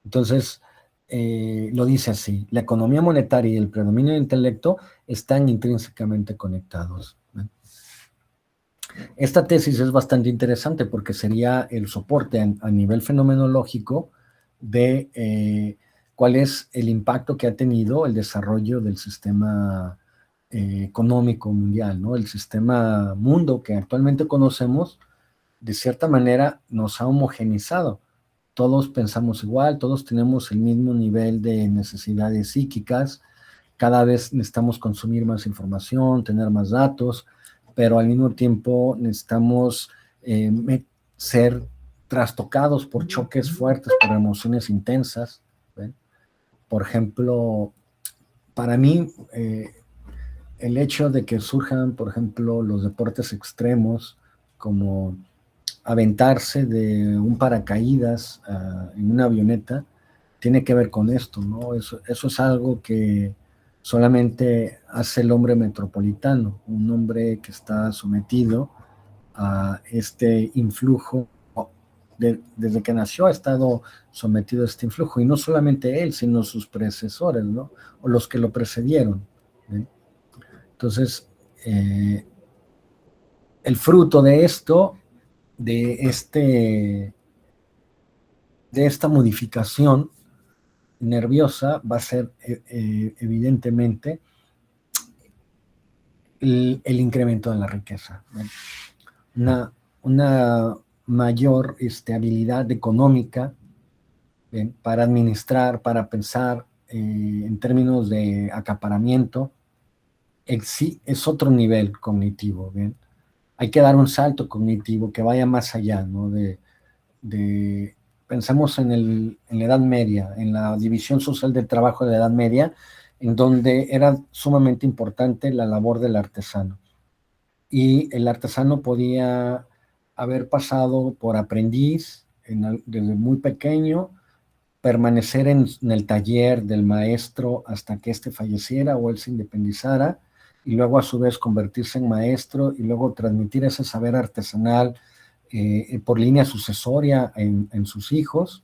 Entonces, lo dice así, la economía monetaria y el predominio del intelecto están intrínsecamente conectados. ¿Ven? Esta tesis es bastante interesante porque sería el soporte a nivel fenomenológico de cuál es el impacto que ha tenido el desarrollo del sistema económico mundial, ¿no? El sistema mundo que actualmente conocemos, de cierta manera, nos ha homogenizado. Todos pensamos igual, todos tenemos el mismo nivel de necesidades psíquicas, cada vez necesitamos consumir más información, tener más datos, pero al mismo tiempo necesitamos ser trastocados por choques fuertes, por emociones intensas. ¿Ven? Por ejemplo, para mí, el hecho de que surjan, por ejemplo, los deportes extremos, como aventarse de un paracaídas en una avioneta, tiene que ver con esto, ¿no? Eso es algo que solamente hace el hombre metropolitano, un hombre que está sometido a este influjo. Desde que nació ha estado sometido a este influjo, y no solamente él, sino sus predecesores, ¿no? O los que lo precedieron, ¿sí? Entonces, el fruto de esto, de, este, de esta modificación nerviosa, va a ser evidentemente el incremento de la riqueza, ¿no? Una mayor habilidad económica, ¿bien?, para administrar, para pensar en términos de acaparamiento. Sí, es otro nivel cognitivo, ¿bien? Hay que dar un salto cognitivo que vaya más allá, ¿no? Pensamos en la Edad Media, en la división social del trabajo de la Edad Media, en donde era sumamente importante la labor del artesano. Y el artesano podía haber pasado por aprendiz desde muy pequeño, permanecer en el taller del maestro hasta que éste falleciera o él se independizara, y luego a su vez convertirse en maestro y luego transmitir ese saber artesanal por línea sucesoria en sus hijos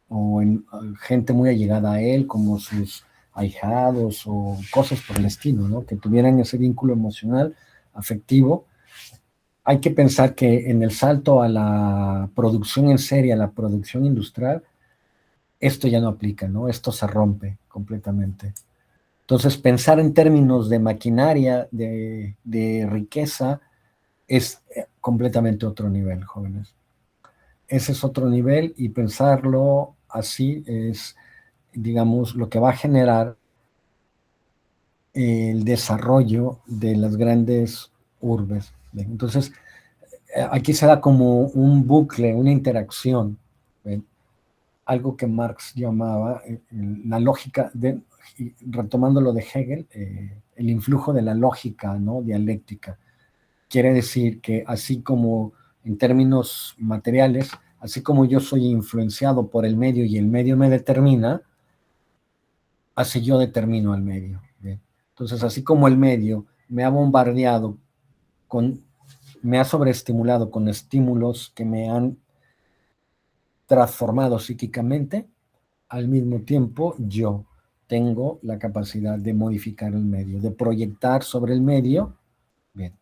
o en gente muy allegada a él, como sus ahijados o cosas por el estilo, ¿no? Que tuvieran ese vínculo emocional, afectivo. Hay que pensar que en el salto a la producción en serie, a la producción industrial, esto ya no aplica, ¿no? Esto se rompe completamente. Entonces, pensar en términos de maquinaria, de riqueza, es completamente otro nivel, jóvenes. Ese es otro nivel, y pensarlo así es, digamos, lo que va a generar el desarrollo de las grandes urbes. ¿Ven? Entonces, aquí se da como un bucle, una interacción, ¿ven?, algo que Marx llamaba la lógica, retomando lo de Hegel, el influjo de la lógica, ¿no?, dialéctica. Quiere decir que así como en términos materiales, así como yo soy influenciado por el medio y el medio me determina, así yo determino al medio, ¿bien? Entonces, así como el medio me ha bombardeado, me ha sobreestimulado con estímulos que me han transformado psíquicamente, al mismo tiempo yo tengo la capacidad de modificar el medio, de proyectar sobre el medio, bien,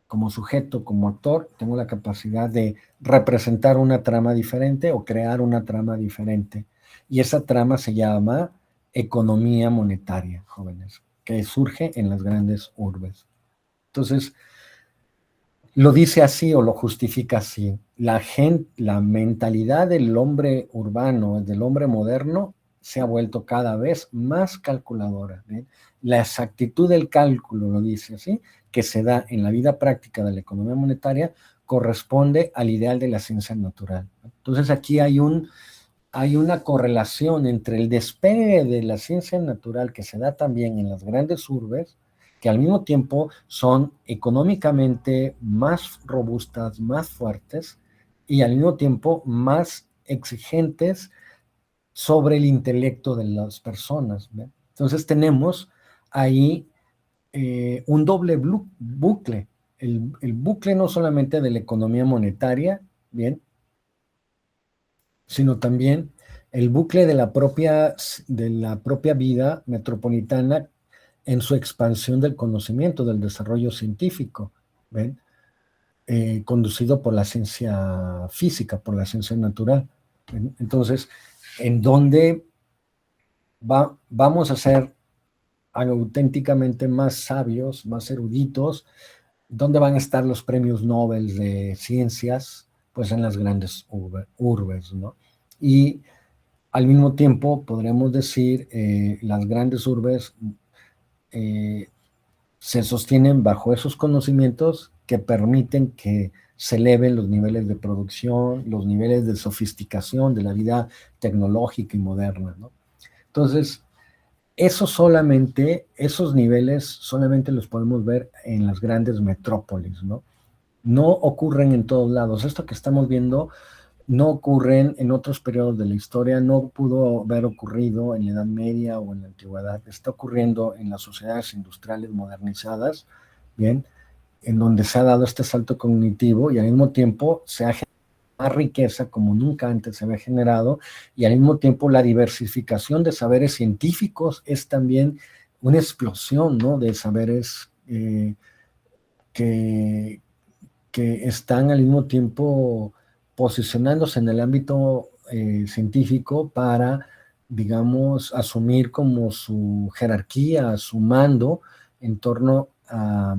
como sujeto, como actor, tengo la capacidad de representar una trama diferente o crear una trama diferente. Y esa trama se llama economía monetaria, jóvenes, que surge en las grandes urbes. Entonces, lo dice así o lo justifica así. La mentalidad del hombre urbano, del hombre moderno, se ha vuelto cada vez más calculadora, ¿eh? La exactitud del cálculo, lo dice así, que se da en la vida práctica de la economía monetaria, corresponde al ideal de la ciencia natural. Entonces aquí hay una correlación entre el despegue de la ciencia natural que se da también en las grandes urbes, que al mismo tiempo son económicamente más robustas, más fuertes, y al mismo tiempo más exigentes sobre el intelecto de las personas, ¿ve? Entonces tenemos ahí un doble bucle, el bucle no solamente de la economía monetaria, ¿bien?, sino también el bucle de la propia vida metropolitana en su expansión del conocimiento, del desarrollo científico, ¿ven? Conducido por la ciencia física, por la ciencia natural, ¿ven? Entonces, en donde vamos a ser auténticamente más sabios, más eruditos, ¿dónde van a estar los premios Nobel de ciencias? Pues en las grandes urbes, ¿no? Y al mismo tiempo, podremos decir, las grandes urbes se sostienen bajo esos conocimientos que permiten que se eleven los niveles de producción, los niveles de sofisticación de la vida tecnológica y moderna, ¿no? Entonces, esos niveles solamente los podemos ver en las grandes metrópolis, ¿no? No ocurren en todos lados. Esto que estamos viendo no ocurren en otros periodos de la historia, no pudo haber ocurrido en la Edad Media o en la Antigüedad, está ocurriendo en las sociedades industriales modernizadas, bien, en donde se ha dado este salto cognitivo y al mismo tiempo se ha generado más riqueza como nunca antes se había generado, y al mismo tiempo la diversificación de saberes científicos es también una explosión, ¿no?, de saberes que están al mismo tiempo posicionándose en el ámbito científico para, digamos, asumir como su jerarquía, su mando en torno a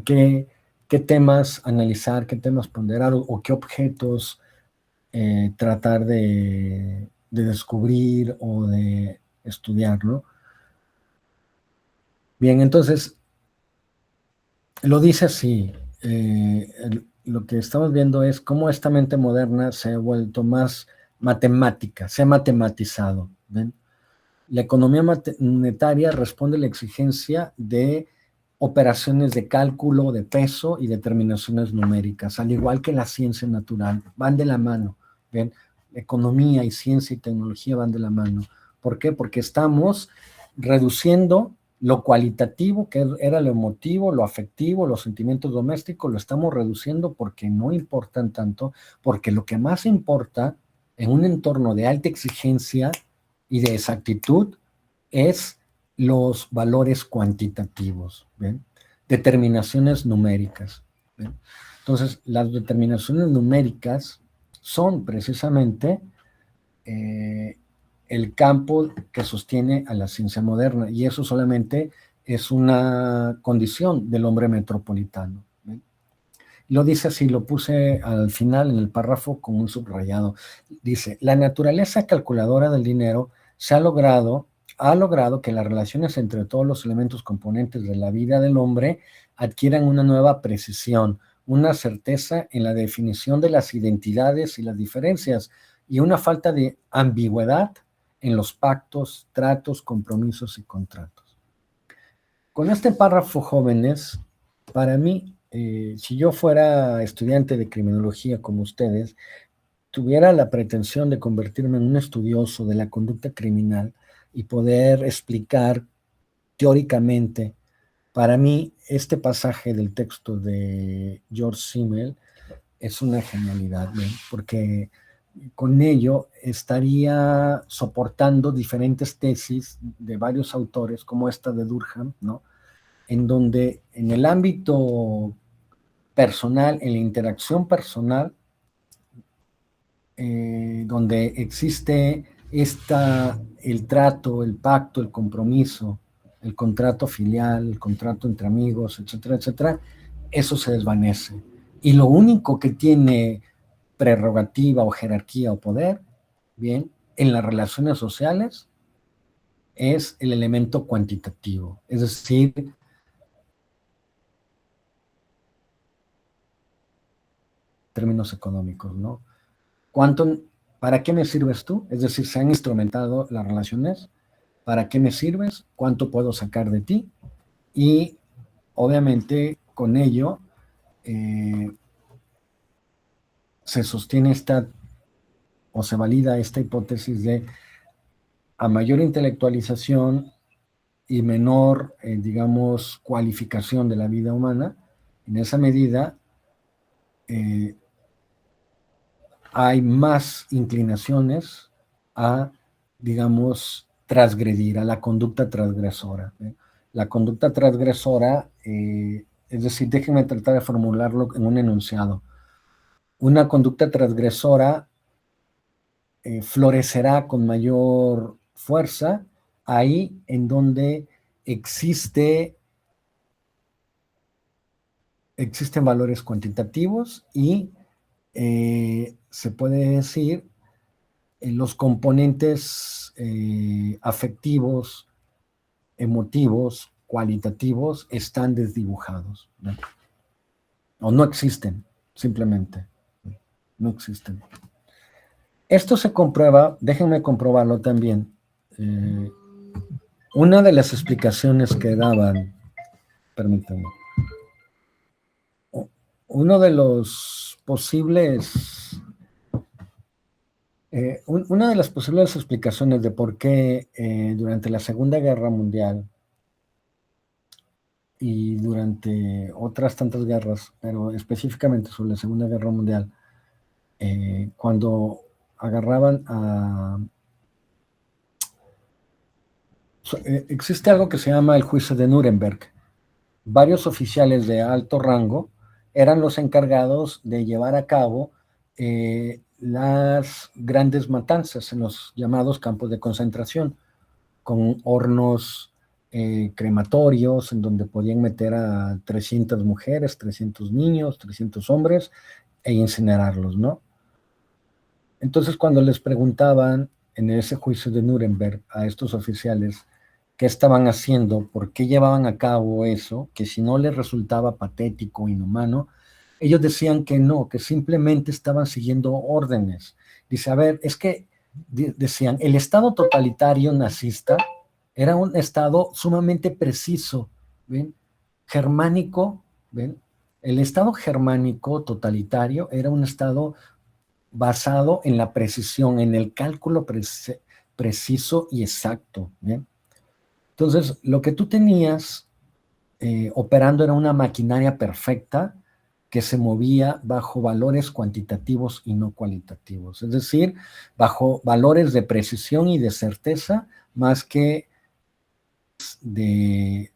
qué temas analizar, qué temas ponderar o qué objetos tratar de descubrir o de estudiar, ¿no? Bien, entonces, lo dice así, lo que estamos viendo es cómo esta mente moderna se ha vuelto más matemática, se ha matematizado, ¿ven? La economía monetaria responde a la exigencia de operaciones de cálculo, de peso y determinaciones numéricas, al igual que la ciencia natural, van de la mano, ¿ven? Economía y ciencia y tecnología van de la mano. ¿Por qué? Porque estamos reduciendo lo cualitativo, que era lo emotivo, lo afectivo, los sentimientos domésticos, lo estamos reduciendo porque no importan tanto, porque lo que más importa en un entorno de alta exigencia y de exactitud es los valores cuantitativos, ¿ven? Determinaciones numéricas, ¿ven? Entonces, las determinaciones numéricas son precisamente el campo que sostiene a la ciencia moderna, y eso solamente es una condición del hombre metropolitano, ¿ven? Lo dice así, lo puse al final en el párrafo con un subrayado. Dice, la naturaleza calculadora del dinero ha logrado que las relaciones entre todos los elementos componentes de la vida del hombre adquieran una nueva precisión, una certeza en la definición de las identidades y las diferencias, y una falta de ambigüedad en los pactos, tratos, compromisos y contratos. Con este párrafo, jóvenes, para mí, si yo fuera estudiante de criminología como ustedes, tuviera la pretensión de convertirme en un estudioso de la conducta criminal y poder explicar teóricamente, para mí, este pasaje del texto de George Simmel es una genialidad, ¿no? Porque con ello estaría soportando diferentes tesis de varios autores, como esta de Durkheim, ¿no?, en donde en el ámbito personal, en la interacción personal, donde existe el trato, el pacto, el compromiso, el contrato filial, el contrato entre amigos, etcétera, etcétera, eso se desvanece. Y lo único que tiene prerrogativa o jerarquía o poder, bien, en las relaciones sociales, es el elemento cuantitativo, es decir, términos económicos, ¿no? ¿Para qué me sirves tú? Es decir, se han instrumentado las relaciones. ¿Para qué me sirves? ¿Cuánto puedo sacar de ti? Y obviamente con ello se sostiene o se valida esta hipótesis de a mayor intelectualización y menor, digamos, cualificación de la vida humana, en esa medida hay más inclinaciones a, digamos, transgredir, a la conducta transgresora. La conducta transgresora, es decir, déjenme tratar de formularlo en un enunciado. Una conducta transgresora florecerá con mayor fuerza ahí en donde existen valores cuantitativos y se puede decir los componentes afectivos, emotivos, cualitativos están desdibujados, ¿no? O no existen, simplemente. No existen. Esto se comprueba, déjenme comprobarlo también. Una de las explicaciones que daban, permítanme, uno de los posibles Una de las posibles explicaciones de por qué durante la Segunda Guerra Mundial y durante otras tantas guerras, pero específicamente sobre la Segunda Guerra Mundial, cuando agarraban a... existe algo que se llama el juicio de Nuremberg. Varios oficiales de alto rango eran los encargados de llevar a cabo las grandes matanzas en los llamados campos de concentración, con hornos crematorios en donde podían meter a 300 mujeres, 300 niños, 300 hombres e incinerarlos, ¿no? Entonces, cuando les preguntaban en ese juicio de Nuremberg a estos oficiales qué estaban haciendo, por qué llevaban a cabo eso, que si no les resultaba patético, inhumano, ellos decían que no, que simplemente estaban siguiendo órdenes. Dice, a ver, es que, decían, el Estado totalitario nazista era un Estado sumamente preciso, ¿ven? Germánico, ¿ven? El Estado germánico totalitario era un Estado basado en la precisión, en el cálculo preciso y exacto, ¿bien? Entonces, lo que tú tenías operando era una maquinaria perfecta que se movía bajo valores cuantitativos y no cualitativos, es decir, bajo valores de precisión y de certeza más que de,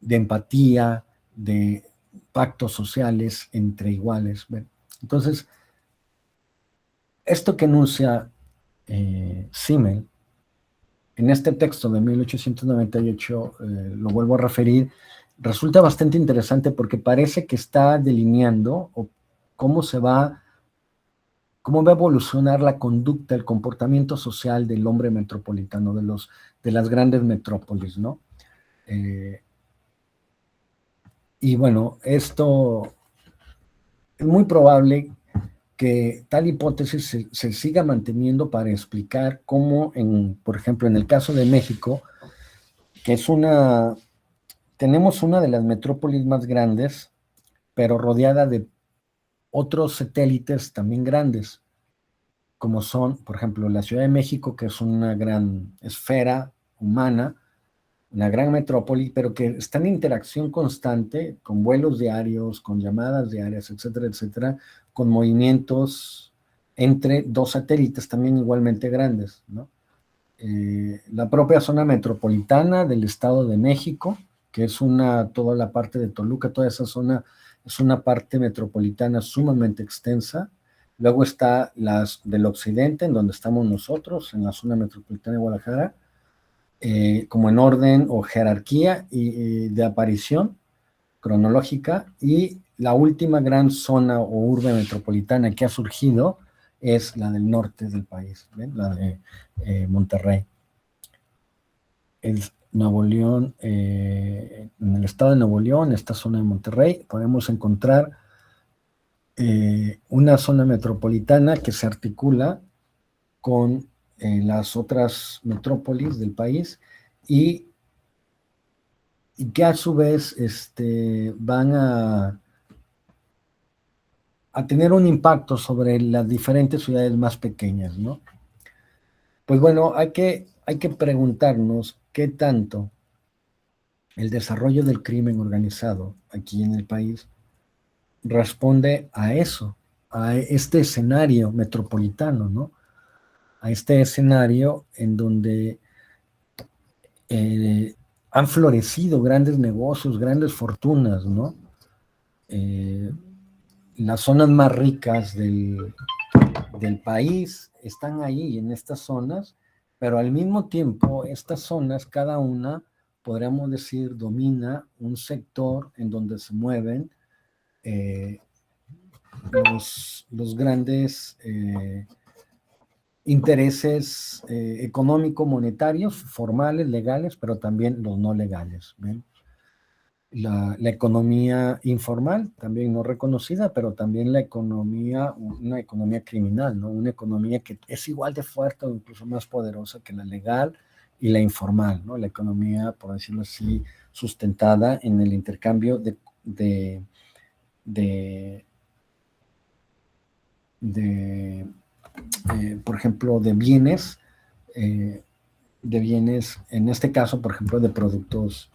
de empatía, de pactos sociales entre iguales. ¿Ven? Entonces, esto que enuncia Simmel, en este texto de 1898, lo vuelvo a referir, resulta bastante interesante porque parece que está delineando cómo cómo va a evolucionar la conducta, el comportamiento social del hombre metropolitano, de las grandes metrópolis, ¿no? Y bueno, esto es muy probable que tal hipótesis se siga manteniendo para explicar cómo, por ejemplo, en el caso de México, que tenemos una de las metrópolis más grandes, pero rodeada de otros satélites también grandes, como son, por ejemplo, la Ciudad de México, que es una gran esfera humana, una gran metrópoli, pero que está en interacción constante con vuelos diarios, con llamadas diarias, etcétera, etcétera, con movimientos entre dos satélites también igualmente grandes, ¿no? La propia zona metropolitana del Estado de México, que es toda la parte de Toluca, toda esa zona es una parte metropolitana sumamente extensa. Luego está las del occidente, en donde estamos nosotros, en la zona metropolitana de Guadalajara, como en orden o jerarquía y de aparición cronológica, y la última gran zona o urbe metropolitana que ha surgido es la del norte del país, ¿ven? La de Monterrey. Nuevo León, en el estado de Nuevo León, esta zona de Monterrey, podemos encontrar una zona metropolitana que se articula con las otras metrópolis del país y que a su vez van a tener un impacto sobre las diferentes ciudades más pequeñas, ¿no? Pues bueno, hay que preguntarnos qué tanto el desarrollo del crimen organizado aquí en el país responde a eso, a este escenario metropolitano, ¿no? A este escenario en donde han florecido grandes negocios, grandes fortunas, ¿no? Las zonas más ricas del país están ahí, en estas zonas, pero al mismo tiempo, estas zonas, cada una, podríamos decir, domina un sector en donde se mueven los grandes intereses económico-monetarios, formales, legales, pero también los no legales. ¿Ven? La economía informal, también no reconocida, pero también una economía criminal, ¿no? Una economía que es igual de fuerte o incluso más poderosa que la legal y la informal, ¿no? La economía, por decirlo así, sustentada en el intercambio de por ejemplo, de bienes, en este caso, por ejemplo, de productos,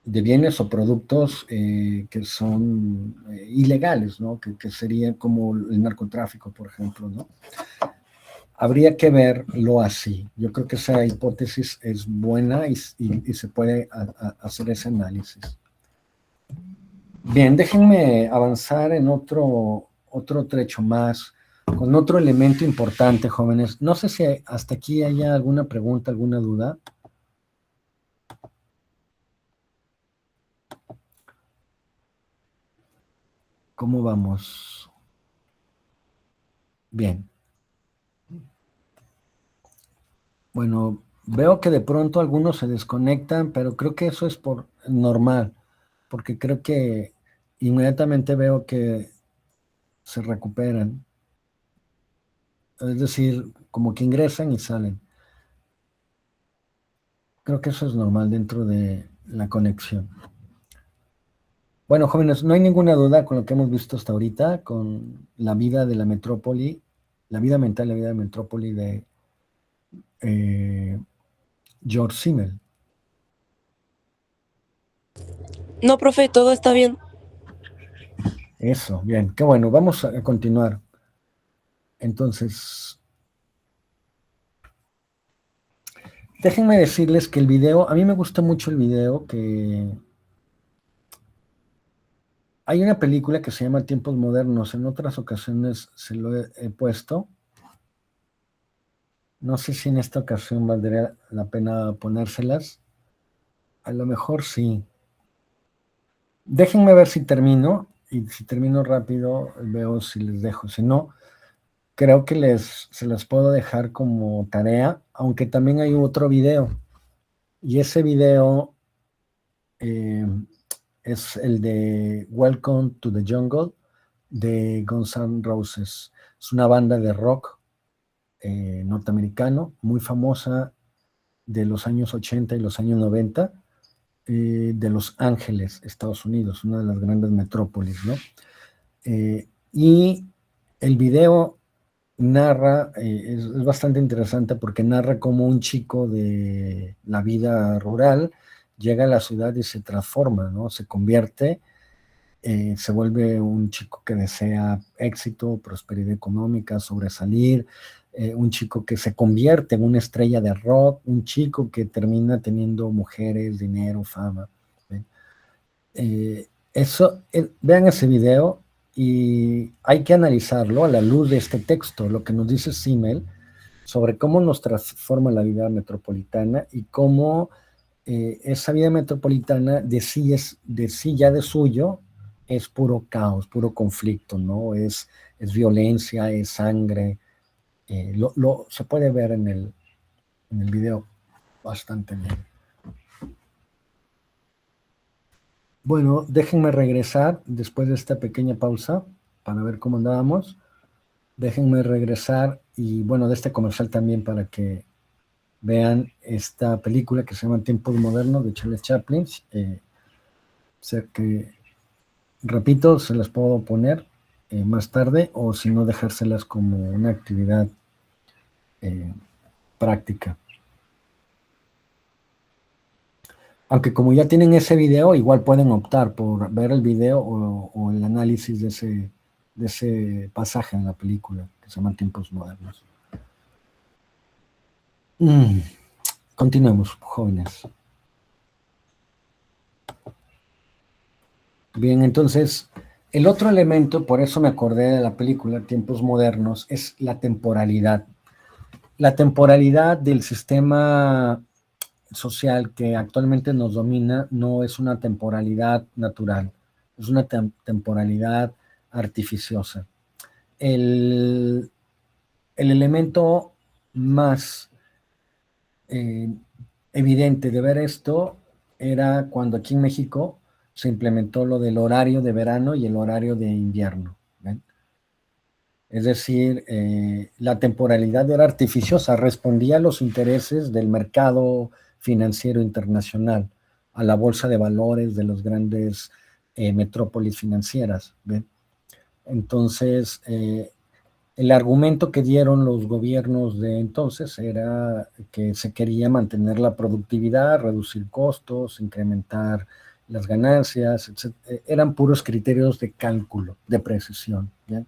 de bienes o productos que son ilegales, ¿no? Que sería como el narcotráfico, por ejemplo, ¿no? Habría que verlo así. Yo creo que esa hipótesis es buena y se puede hacer ese análisis. Bien, déjenme avanzar en otro trecho más, con otro elemento importante, jóvenes. No sé si hasta aquí haya alguna pregunta, alguna duda. ¿Cómo vamos? Bien. Bueno, veo que de pronto algunos se desconectan, pero creo que eso es por normal, porque creo que inmediatamente veo que se recuperan. Es decir, como que ingresan y salen. Creo que eso es normal dentro de la conexión. Bueno, jóvenes, no hay ninguna duda con lo que hemos visto hasta ahorita, con la vida de la metrópoli, la vida mental, la vida de metrópoli de George Simmel. No, profe, todo está bien. Eso, bien, qué bueno, vamos a continuar. Entonces, déjenme decirles que el video, a mí me gusta mucho el video, que hay una película que se llama Tiempos Modernos, en otras ocasiones se lo he puesto. No sé si en esta ocasión valdría la pena ponérselas. A lo mejor sí. Déjenme ver si termino, y si termino rápido, veo si les dejo. Si no, creo que se las puedo dejar como tarea, aunque también hay otro video. Y ese video es el de Welcome to the Jungle de Guns N' Roses. Es una banda de rock norteamericano, muy famosa de los años 80 y los años 90, de Los Ángeles, Estados Unidos, una de las grandes metrópolis, ¿no? Y el video narra, es bastante interesante porque narra cómo un chico de la vida rural llega a la ciudad y se transforma, ¿no? Se convierte, se vuelve un chico que desea éxito, prosperidad económica, sobresalir, un chico que se convierte en una estrella de rock, un chico que termina teniendo mujeres, dinero, fama. Vean ese video y hay que analizarlo a la luz de este texto, lo que nos dice Simmel sobre cómo nos transforma la vida metropolitana y cómo esa vida metropolitana de sí ya de suyo es puro caos, puro conflicto, ¿no? Es violencia, es sangre. Se puede ver en el video bastante bien. Bueno, déjenme regresar después de esta pequeña pausa para ver cómo andábamos. Déjenme regresar y bueno, de este comercial también para que vean esta película que se llama Tiempos Modernos de Charles Chaplin. Que, repito, se las puedo poner más tarde o si no dejárselas como una actividad práctica. Aunque como ya tienen ese video, igual pueden optar por ver el video o el análisis de ese pasaje en la película que se llama Tiempos Modernos. Continuemos, jóvenes. Bien, entonces, el otro elemento, por eso me acordé de la película Tiempos Modernos, es la temporalidad. La temporalidad del sistema social que actualmente nos domina no es una temporalidad natural, es una temporalidad artificiosa. El elemento más evidente de ver esto era cuando aquí en México se implementó lo del horario de verano y el horario de invierno. ¿Ven? Es decir, la temporalidad era artificiosa, respondía a los intereses del mercado financiero internacional, a la bolsa de valores de los grandes metrópolis financieras. ¿Ven? Entonces, El argumento que dieron los gobiernos de entonces era que se quería mantener la productividad, reducir costos, incrementar las ganancias, etc. Eran puros criterios de cálculo, de precisión, ¿bien?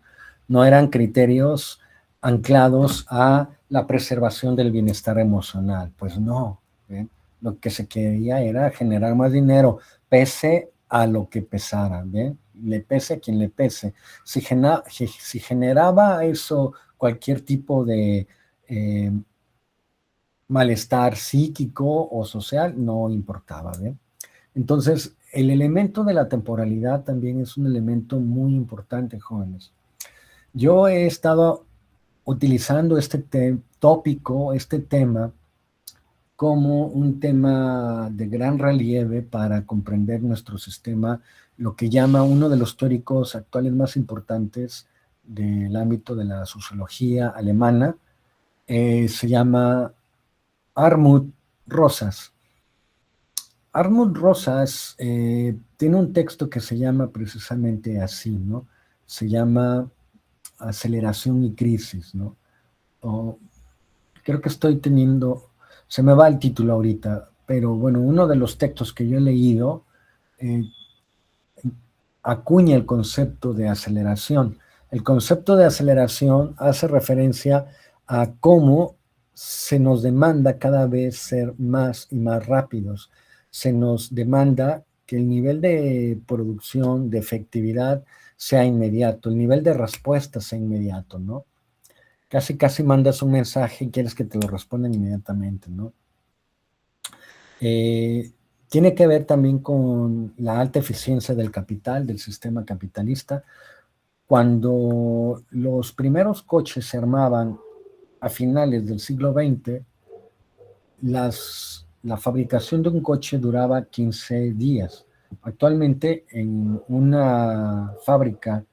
No eran criterios anclados a la preservación del bienestar emocional, pues no, ¿bien? Lo que se quería era generar más dinero, pese a lo que pesara, ¿bien? Le pese a quien le pese. Si generaba eso cualquier tipo de malestar psíquico o social, no importaba, ¿bien? Entonces, el elemento de la temporalidad también es un elemento muy importante, jóvenes. Yo he estado utilizando este tópico, este tema, como un tema de gran relieve para comprender nuestro sistema, lo que llama uno de los teóricos actuales más importantes del ámbito de la sociología alemana, se llama Armut Rosas. Armut Rosas tiene un texto que se llama precisamente así, ¿no? Se llama Aceleración y Crisis, ¿no? Creo que estoy teniendo, se me va el título ahorita, pero bueno, uno de los textos que yo he leído acuña el concepto de aceleración. El concepto de aceleración hace referencia a cómo se nos demanda cada vez ser más y más rápidos. Se nos demanda que el nivel de producción, de efectividad, sea inmediato, el nivel de respuesta sea inmediato, ¿no? Casi mandas un mensaje y quieres que te lo respondan inmediatamente, ¿no? Tiene que ver también con la alta eficiencia del capital, del sistema capitalista. Cuando los primeros coches se armaban a finales del siglo XX, la fabricación de un coche duraba 15 días. Actualmente, en una fábrica,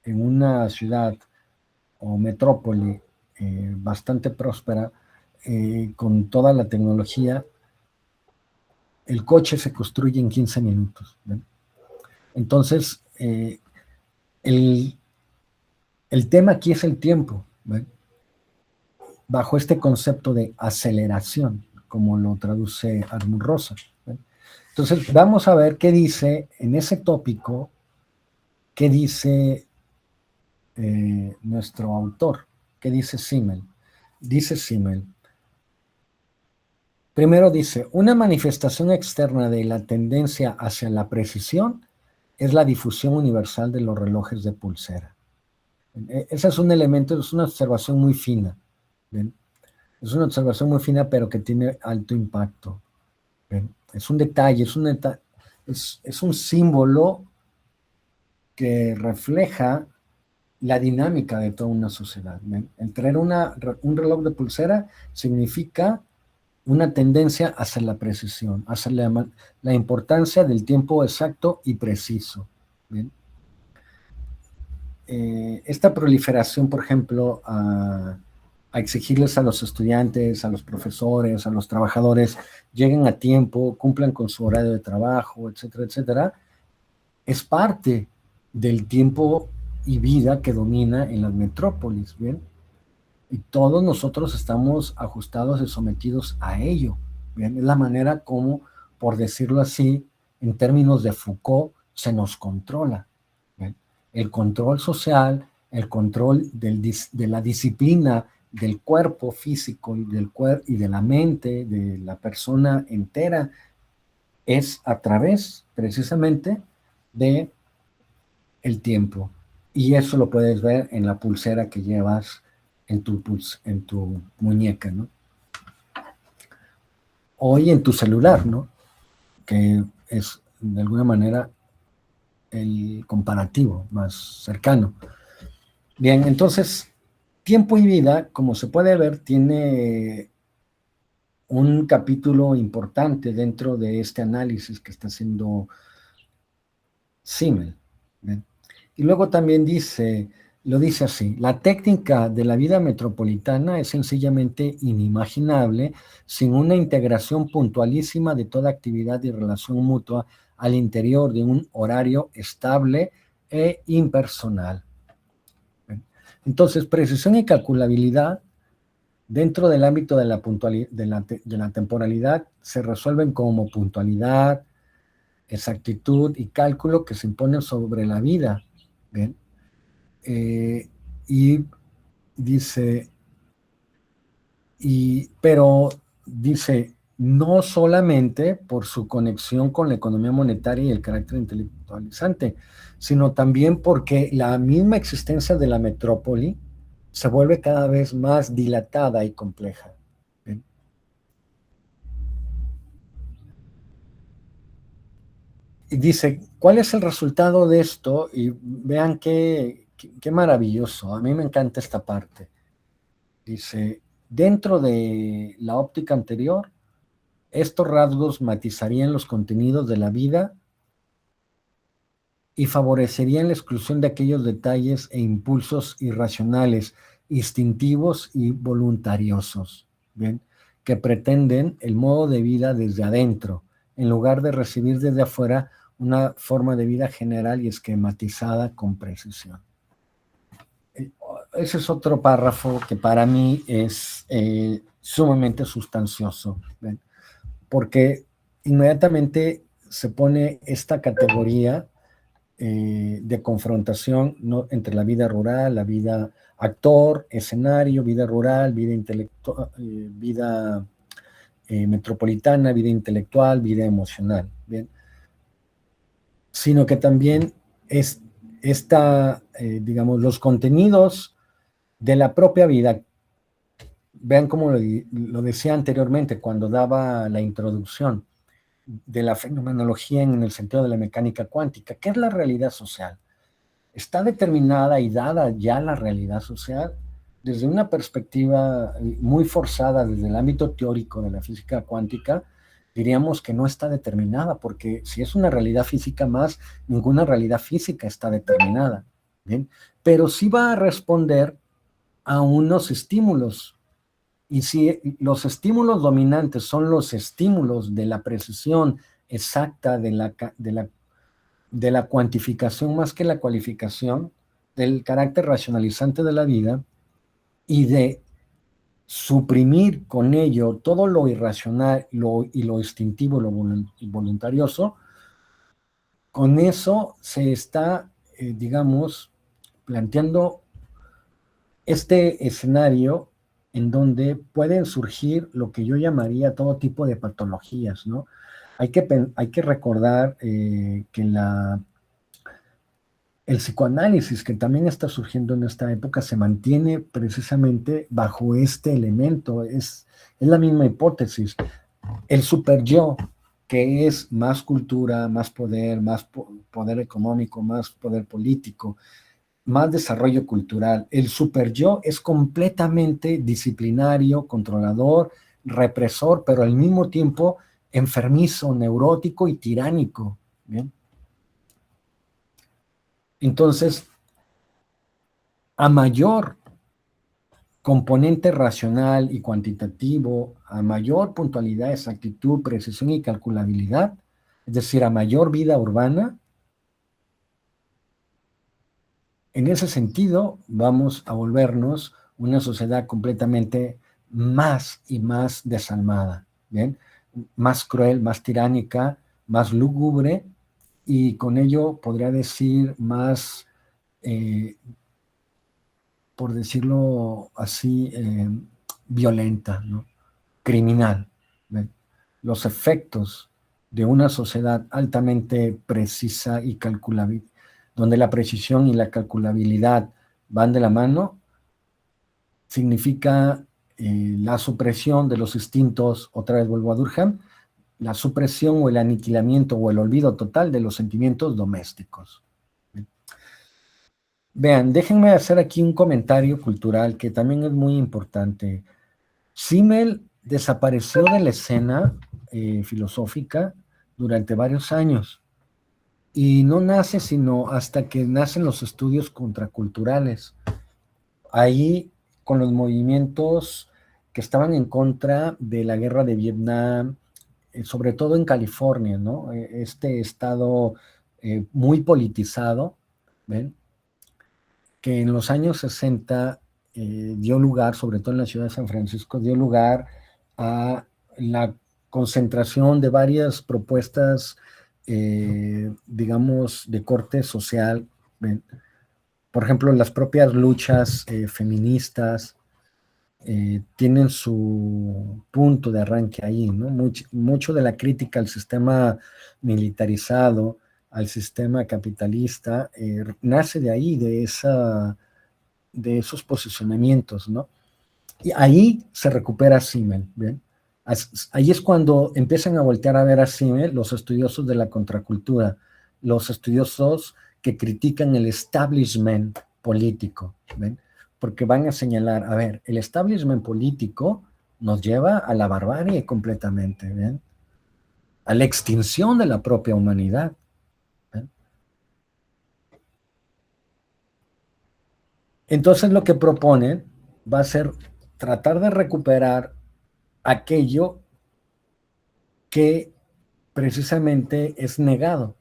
en una ciudad o metrópoli bastante próspera, con toda la tecnología, el coche se construye en 15 minutos. ¿Ven? Entonces, el tema aquí es el tiempo, ¿ven? Bajo este concepto de aceleración, como lo traduce Armut Rosas. ¿Ven? Entonces, vamos a ver qué dice en ese tópico, qué dice nuestro autor, qué dice Simmel. Dice Simmel, primero dice, una manifestación externa de la tendencia hacia la precisión es la difusión universal de los relojes de pulsera. Ese es un elemento, es una observación muy fina. ¿Ven? Es una observación muy fina, pero que tiene alto impacto. ¿Ven? Es un detalle, es un símbolo que refleja la dinámica de toda una sociedad. ¿Ven? El traer un reloj de pulsera significa una tendencia hacia la precisión, hacia la importancia del tiempo exacto y preciso. ¿Bien? Esta proliferación, por ejemplo, a exigirles a los estudiantes, a los profesores, a los trabajadores, lleguen a tiempo, cumplan con su horario de trabajo, etcétera, etcétera, es parte del tiempo y vida que domina en las metrópolis, ¿bien? Y todos nosotros estamos ajustados y sometidos a ello, ¿bien? Es la manera como, por decirlo así, en términos de Foucault, se nos controla. ¿Bien? El control social, el control de la disciplina del cuerpo físico y de la mente, de la persona entera, es a través, precisamente, de el tiempo. Y eso lo puedes ver en la pulsera que llevas en tu muñeca, ¿no? Hoy en tu celular, ¿no? Que es, de alguna manera, el comparativo más cercano. Bien, entonces, tiempo y vida, como se puede ver, tiene un capítulo importante dentro de este análisis que está haciendo Simmel. ¿Bien? Y luego también lo dice así, la técnica de la vida metropolitana es sencillamente inimaginable sin una integración puntualísima de toda actividad y relación mutua al interior de un horario estable e impersonal. Entonces, precisión y calculabilidad dentro del ámbito de la temporalidad se resuelven como puntualidad, exactitud y cálculo que se imponen sobre la vida. ¿Bien? Y dice, pero dice, no solamente por su conexión con la economía monetaria y el carácter intelectualizante, sino también porque la misma existencia de la metrópoli se vuelve cada vez más dilatada y compleja. ¿Bien? Y dice, ¿cuál es el resultado de esto? Y vean qué maravilloso. A mí me encanta esta parte. Dice, dentro de la óptica anterior, estos rasgos matizarían los contenidos de la vida y favorecerían la exclusión de aquellos detalles e impulsos irracionales, instintivos y voluntariosos, ¿bien? Que pretenden el modo de vida desde adentro, en lugar de recibir desde afuera una forma de vida general y esquematizada con precisión. Ese es otro párrafo que para mí es sumamente sustancioso, ¿ven? Porque inmediatamente se pone esta categoría de confrontación, ¿no?, entre la vida rural, la vida actor, escenario, vida rural, vida intelectual, vida metropolitana, vida intelectual, vida emocional, ¿bien? Sino que también es digamos, los contenidos de la propia vida. Vean cómo lo decía anteriormente cuando daba la introducción de la fenomenología en el sentido de la mecánica cuántica. ¿Qué es la realidad social? Está determinada y dada ya la realidad social desde una perspectiva muy forzada desde el ámbito teórico de la física cuántica. Diríamos que no está determinada, porque si es una realidad física más, ninguna realidad física está determinada, ¿bien? Pero sí va a responder a unos estímulos. Y si los estímulos dominantes son los estímulos de la precisión exacta de la cuantificación más que la cualificación, del carácter racionalizante de la vida y de suprimir con ello todo lo irracional y lo instintivo, lo voluntarioso, con eso se está, digamos, planteando este escenario en donde pueden surgir lo que yo llamaría todo tipo de patologías, ¿no? Hay que recordar que el psicoanálisis, que también está surgiendo en esta época, se mantiene precisamente bajo este elemento. Es la misma hipótesis. El superyo, que es más cultura, más poder, más poder económico, más poder político, más desarrollo cultural. El superyo es completamente disciplinario, controlador, represor, pero al mismo tiempo enfermizo, neurótico y tiránico. ¿Bien? Entonces, a mayor componente racional y cuantitativo, a mayor puntualidad, exactitud, precisión y calculabilidad, es decir, a mayor vida urbana, en ese sentido vamos a volvernos una sociedad completamente más y más desalmada, ¿bien? Más cruel, más tiránica, más lúgubre, y con ello podría decir más, por decirlo así, violenta, ¿no? Criminal. ¿Ven? Los efectos de una sociedad altamente precisa y calculable, donde la precisión y la calculabilidad van de la mano, significa la supresión de los instintos, otra vez vuelvo a Durkheim, la supresión o el aniquilamiento o el olvido total de los sentimientos domésticos. Vean, déjenme hacer aquí un comentario cultural que también es muy importante. Simmel desapareció de la escena filosófica durante varios años y no nace sino hasta que nacen los estudios contraculturales. Ahí, con los movimientos que estaban en contra de la guerra de Vietnam, sobre todo en California, ¿no? Este estado muy politizado, ¿ven? que en los años 60 dio lugar, sobre todo en la ciudad de San Francisco, dio lugar a la concentración de varias propuestas, digamos, de corte social. ¿Ven? Por ejemplo, las propias luchas feministas tienen su punto de arranque ahí, ¿no? Mucho de la crítica al sistema militarizado, al sistema capitalista, nace de ahí, de esos posicionamientos, ¿no? Y ahí se recupera Simmel, ¿ven? Ahí es cuando empiezan a voltear a ver a Simmel los estudiosos de la contracultura, los estudiosos que critican el establishment político, ¿ven? Porque van a señalar, a ver, el establishment político nos lleva a la barbarie completamente, ¿ven? A la extinción de la propia humanidad. ¿Ven? Entonces lo que proponen va a ser tratar de recuperar aquello que precisamente es negado.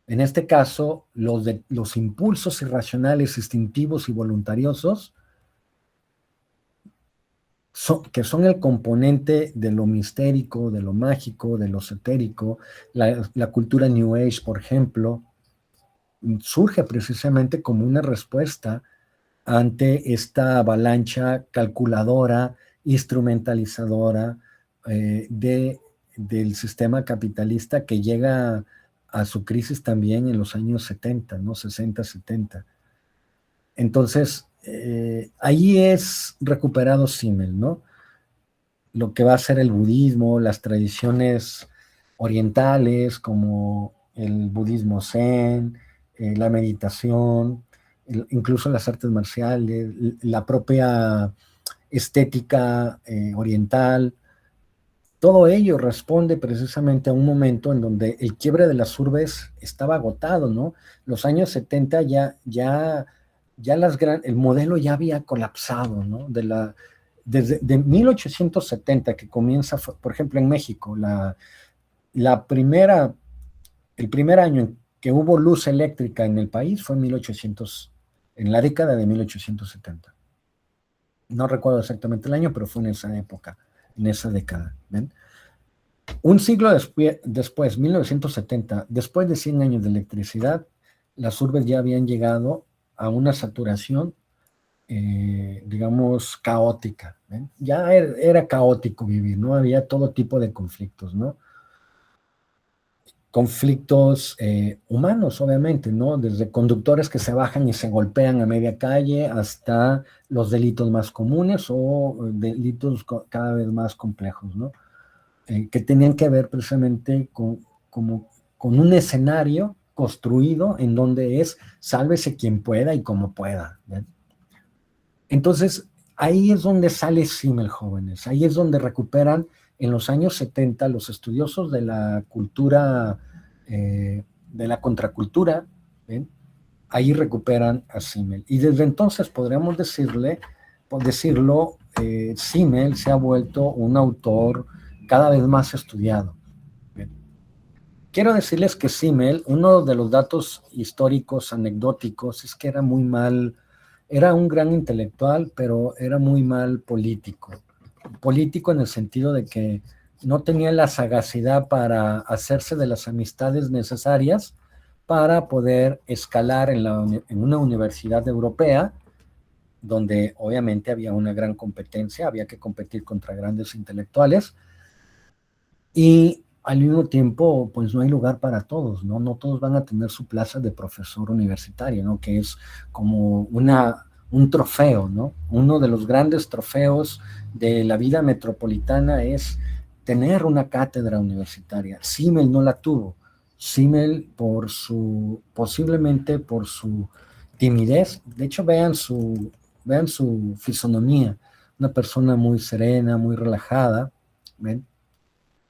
En este caso, los impulsos irracionales, instintivos y voluntariosos, que son el componente de lo mistérico, de lo mágico, de lo esotérico, la cultura New Age, por ejemplo, surge precisamente como una respuesta ante esta avalancha calculadora, instrumentalizadora del sistema capitalista que llega a su crisis también en los años 70, ¿no? 60, 70. Entonces, ahí es recuperado Simmel, ¿no? Lo que va a ser el budismo, las tradiciones orientales como el budismo zen, la meditación, incluso las artes marciales, la propia estética oriental, todo ello responde precisamente a un momento en donde el quiebre de las urbes estaba agotado, ¿no? Los años 70 el modelo ya había colapsado, ¿no? Desde 1870 que comienza, por ejemplo, en México, el primer año en que hubo luz eléctrica en el país fue en la década de 1870. No recuerdo exactamente el año, pero fue en esa época, en esa década. ¿Ven? Un siglo después, 1970, después de 100 años de electricidad, las urbes ya habían llegado a una saturación, digamos, caótica. ¿Ven? Ya era caótico vivir, ¿no? Había todo tipo de conflictos, ¿no? Conflictos humanos, obviamente, ¿no? Desde conductores que se bajan y se golpean a media calle hasta los delitos más comunes o delitos cada vez más complejos, ¿no? Que tenían que ver precisamente con un escenario construido en donde es sálvese quien pueda y como pueda. ¿Ven? Entonces, ahí es donde sale Simmel, jóvenes, ahí es donde recuperan en los años 70 los estudiosos de la cultura, de la contracultura, ¿ven? Ahí recuperan a Simmel. Y desde entonces podríamos decirlo, Simmel se ha vuelto un autor cada vez más estudiado. ¿Ven? Quiero decirles que Simmel, uno de los datos históricos anecdóticos es que era un gran intelectual, pero era muy mal político. Político en el sentido de que no tenía la sagacidad para hacerse de las amistades necesarias para poder escalar en una universidad europea, donde obviamente había una gran competencia, había que competir contra grandes intelectuales, y al mismo tiempo, pues no hay lugar para todos, ¿no? No todos van a tener su plaza de profesor universitario, ¿no? Que es como un trofeo, ¿no? Uno de los grandes trofeos de la vida metropolitana es tener una cátedra universitaria. Simmel no la tuvo. Simmel, posiblemente por su timidez, de hecho vean su fisonomía, una persona muy serena, muy relajada, ¿ven?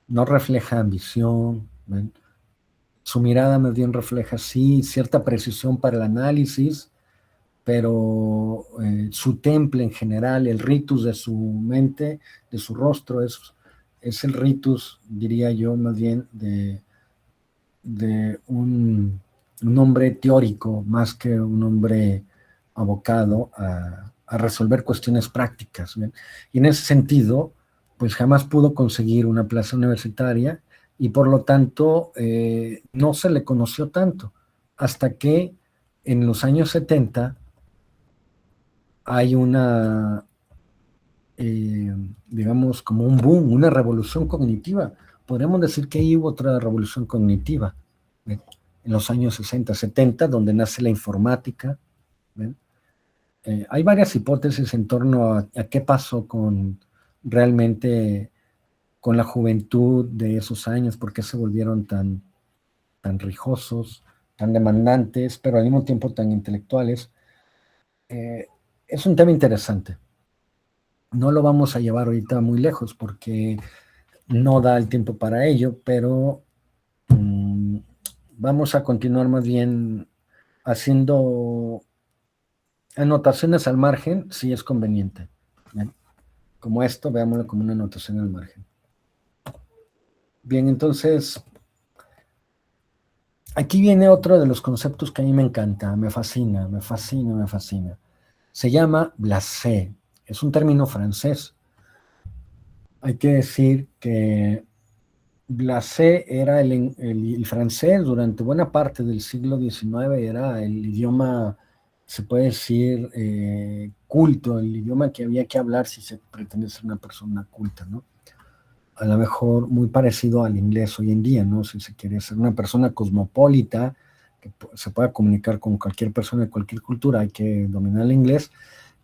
No refleja ambición, ¿ven? Su mirada más bien refleja, sí, cierta precisión para el análisis, pero su temple en general, el ritus de su mente, de su rostro, es el ritus, diría yo, más bien de un hombre teórico, más que un hombre abocado a resolver cuestiones prácticas, ¿bien? Y en ese sentido, pues jamás pudo conseguir una plaza universitaria y por lo tanto no se le conoció tanto, hasta que en los años 70 hay una, digamos, como un boom, una revolución cognitiva. Podríamos decir que ahí hubo otra revolución cognitiva, ¿ven? En los años 60, 70, donde nace la informática, ¿ven? Hay varias hipótesis en torno a qué pasó con realmente con la juventud de esos años, por qué se volvieron tan rijosos, tan demandantes, pero al mismo tiempo tan intelectuales. Es un tema interesante. No lo vamos a llevar ahorita muy lejos porque no da el tiempo para ello, pero vamos a continuar más bien haciendo anotaciones al margen si es conveniente. ¿Bien? Como esto, veámoslo como una anotación al margen. Bien, entonces, aquí viene otro de los conceptos que a mí me encanta, me fascina, me fascina, me fascina. Se llama blasé, es un término francés. Hay que decir que blasé era el francés durante buena parte del siglo XIX, era el idioma, se puede decir, culto, el idioma que había que hablar si se pretende ser una persona culta, ¿no? A lo mejor muy parecido al inglés hoy en día, ¿no? Si se quiere ser una persona cosmopolita, que se pueda comunicar con cualquier persona de cualquier cultura, hay que dominar el inglés,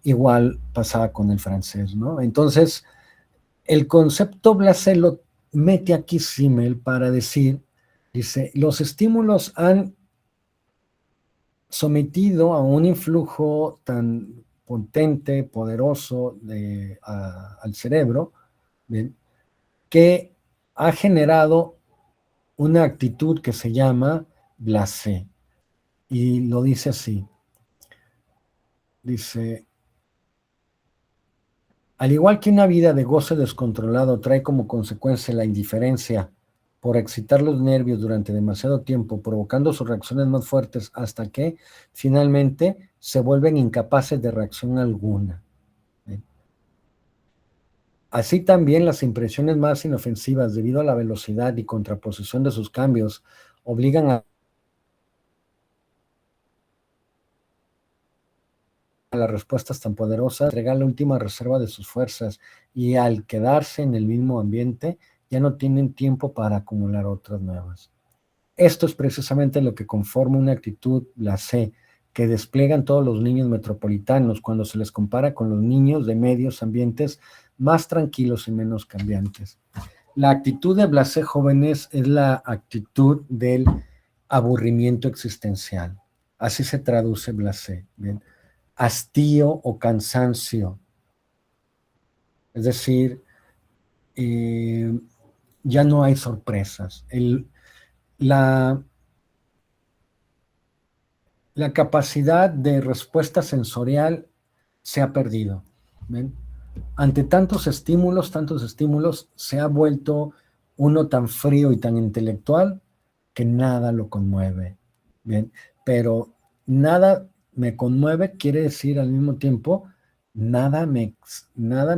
igual pasaba con el francés, ¿no? Entonces, el concepto blasé lo mete aquí Simmel para decir, dice, los estímulos han sometido a un influjo tan potente, poderoso al cerebro, ¿bien?, que ha generado una actitud que se llama blasé. Y lo dice así. Dice, al igual que una vida de goce descontrolado trae como consecuencia la indiferencia por excitar los nervios durante demasiado tiempo, provocando sus reacciones más fuertes hasta que finalmente se vuelven incapaces de reacción alguna. Así también las impresiones más inofensivas, debido a la velocidad y contraposición de sus cambios, obligan a las respuestas tan poderosas, entregar la última reserva de sus fuerzas y al quedarse en el mismo ambiente, ya no tienen tiempo para acumular otras nuevas. Esto es precisamente lo que conforma una actitud blasé que despliegan todos los niños metropolitanos cuando se les compara con los niños de medios ambientes más tranquilos y menos cambiantes. La actitud de blasé jóvenes es la actitud del aburrimiento existencial. Así se traduce blasé. ¿Bien? Hastío o cansancio. Es decir, ya no hay sorpresas. La capacidad de respuesta sensorial se ha perdido. ¿Ven? Ante tantos estímulos, se ha vuelto uno tan frío y tan intelectual que nada lo conmueve. ¿Bien? Pero nada me conmueve quiere decir al mismo tiempo nada me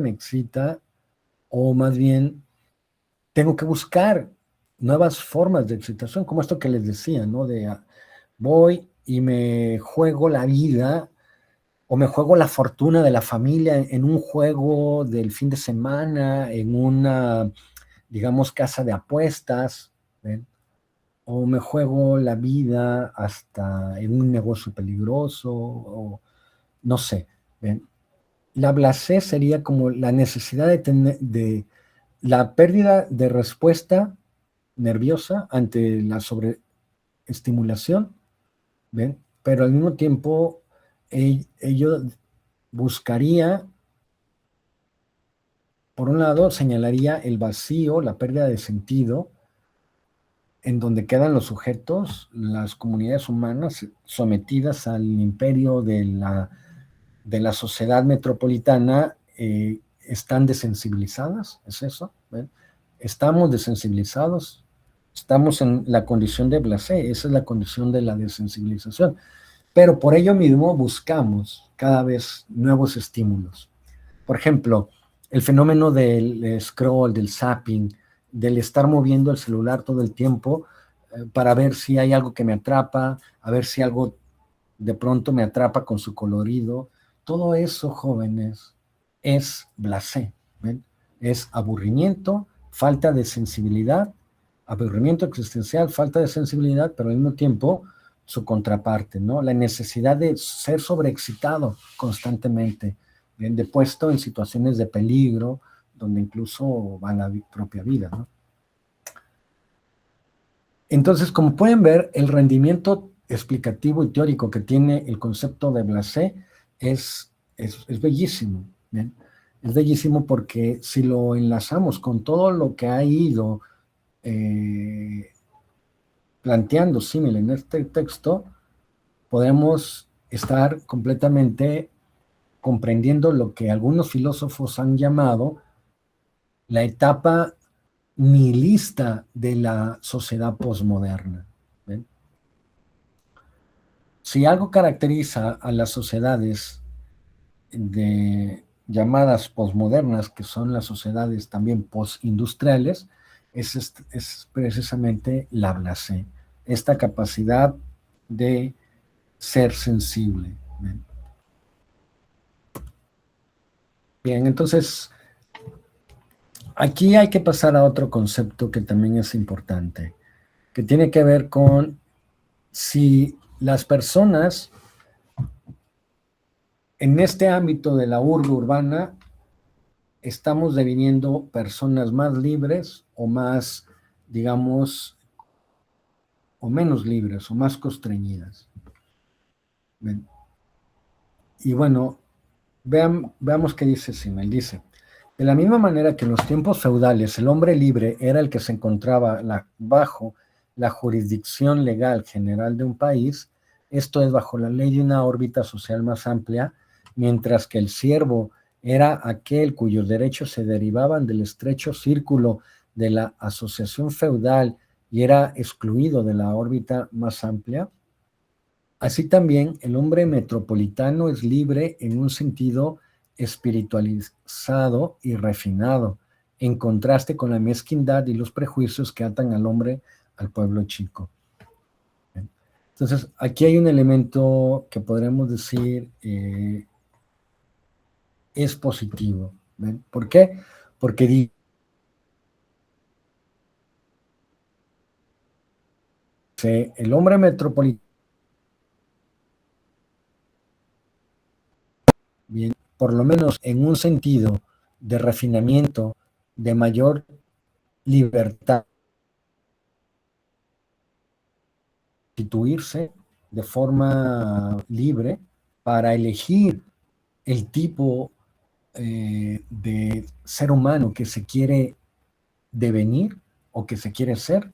excita, o más bien tengo que buscar nuevas formas de excitación, como esto que les decía, ¿no? Voy y me juego la vida o me juego la fortuna de la familia en un juego del fin de semana, en una, digamos, casa de apuestas, ¿ven? O me juego la vida hasta en un negocio peligroso, o no sé, ¿ven? La blasé sería como la necesidad de la pérdida de respuesta nerviosa ante la sobreestimulación, ¿ven? Pero al mismo tiempo ello buscaría, por un lado, señalaría el vacío, la pérdida de sentido, en donde quedan los sujetos, las comunidades humanas sometidas al imperio de la sociedad metropolitana, están desensibilizadas, ¿es eso? ¿Ven? Estamos desensibilizados, estamos en la condición de blasé, esa es la condición de la desensibilización. pero por ello mismo buscamos cada vez nuevos estímulos. Por ejemplo, el fenómeno del scroll, del zapping, del estar moviendo el celular todo el tiempo para ver si hay algo que me atrapa, a ver si algo de pronto me atrapa con su colorido. Todo eso, jóvenes, es blasé, ¿ven? Es aburrimiento, falta de sensibilidad, aburrimiento existencial, falta de sensibilidad, pero al mismo tiempo su contraparte, ¿no? La necesidad de ser sobreexcitado constantemente, bien, de puesto en situaciones de peligro, donde incluso va la propia vida, ¿no? Entonces, como pueden ver, el rendimiento explicativo y teórico que tiene el concepto de blasé es bellísimo, ¿bien? Es bellísimo porque si lo enlazamos con todo lo que ha ido planteando Simmel en este texto, podemos estar completamente comprendiendo lo que algunos filósofos han llamado la etapa nihilista de la sociedad posmoderna. ¿Ven? Si algo caracteriza a las sociedades llamadas posmodernas, que son las sociedades también postindustriales, es precisamente la blasé, esta capacidad de ser sensible. ¿Ven? Bien, entonces, aquí hay que pasar a otro concepto que también es importante, que tiene que ver con si las personas en este ámbito de la urbe urbana estamos deviniendo personas más libres o más, digamos, o menos libres o más constreñidas. ¿Ven? Y bueno, veamos qué dice Simmel. Dice, de la misma manera que en los tiempos feudales el hombre libre era el que se encontraba bajo la jurisdicción legal general de un país, esto es bajo la ley de una órbita social más amplia, mientras que el siervo era aquel cuyos derechos se derivaban del estrecho círculo de la asociación feudal y era excluido de la órbita más amplia. Así también el hombre metropolitano es libre en un sentido espiritualizado y refinado, en contraste con la mezquindad y los prejuicios que atan al hombre al pueblo chico. Entonces, aquí hay un elemento que podremos decir es positivo. ¿Ven? ¿Por qué? Porque dice, el hombre metropolitano, bien, por lo menos en un sentido de refinamiento, de mayor libertad, constituirse de forma libre para elegir el tipo de ser humano que se quiere devenir o que se quiere ser.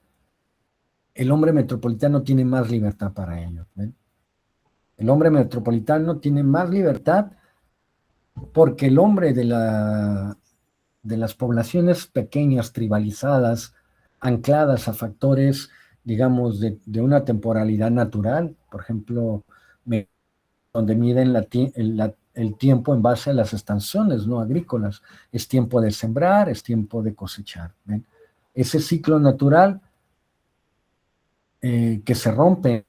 El hombre metropolitano tiene más libertad para ello. ¿Ven? El hombre metropolitano tiene más libertad porque el hombre de las poblaciones pequeñas, tribalizadas, ancladas a factores, digamos, de una temporalidad natural, por ejemplo, donde miden el tiempo en base a las estaciones, ¿no? Agrícolas. Es tiempo de sembrar, es tiempo de cosechar. ¿Ven? Ese ciclo natural que se rompe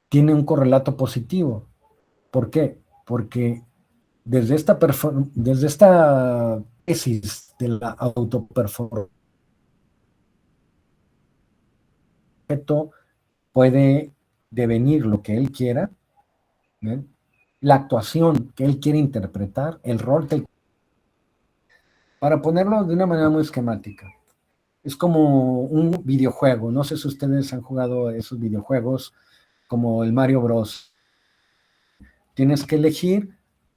tiene un correlato positivo. ¿Por qué? Porque desde esta tesis de la autoperformancia puede devenir lo que él quiera, ¿ven? La actuación que él quiere interpretar, el rol que él... Para ponerlo de una manera muy esquemática, es como un videojuego. No sé si ustedes han jugado esos videojuegos como el Mario Bros. Tienes que elegir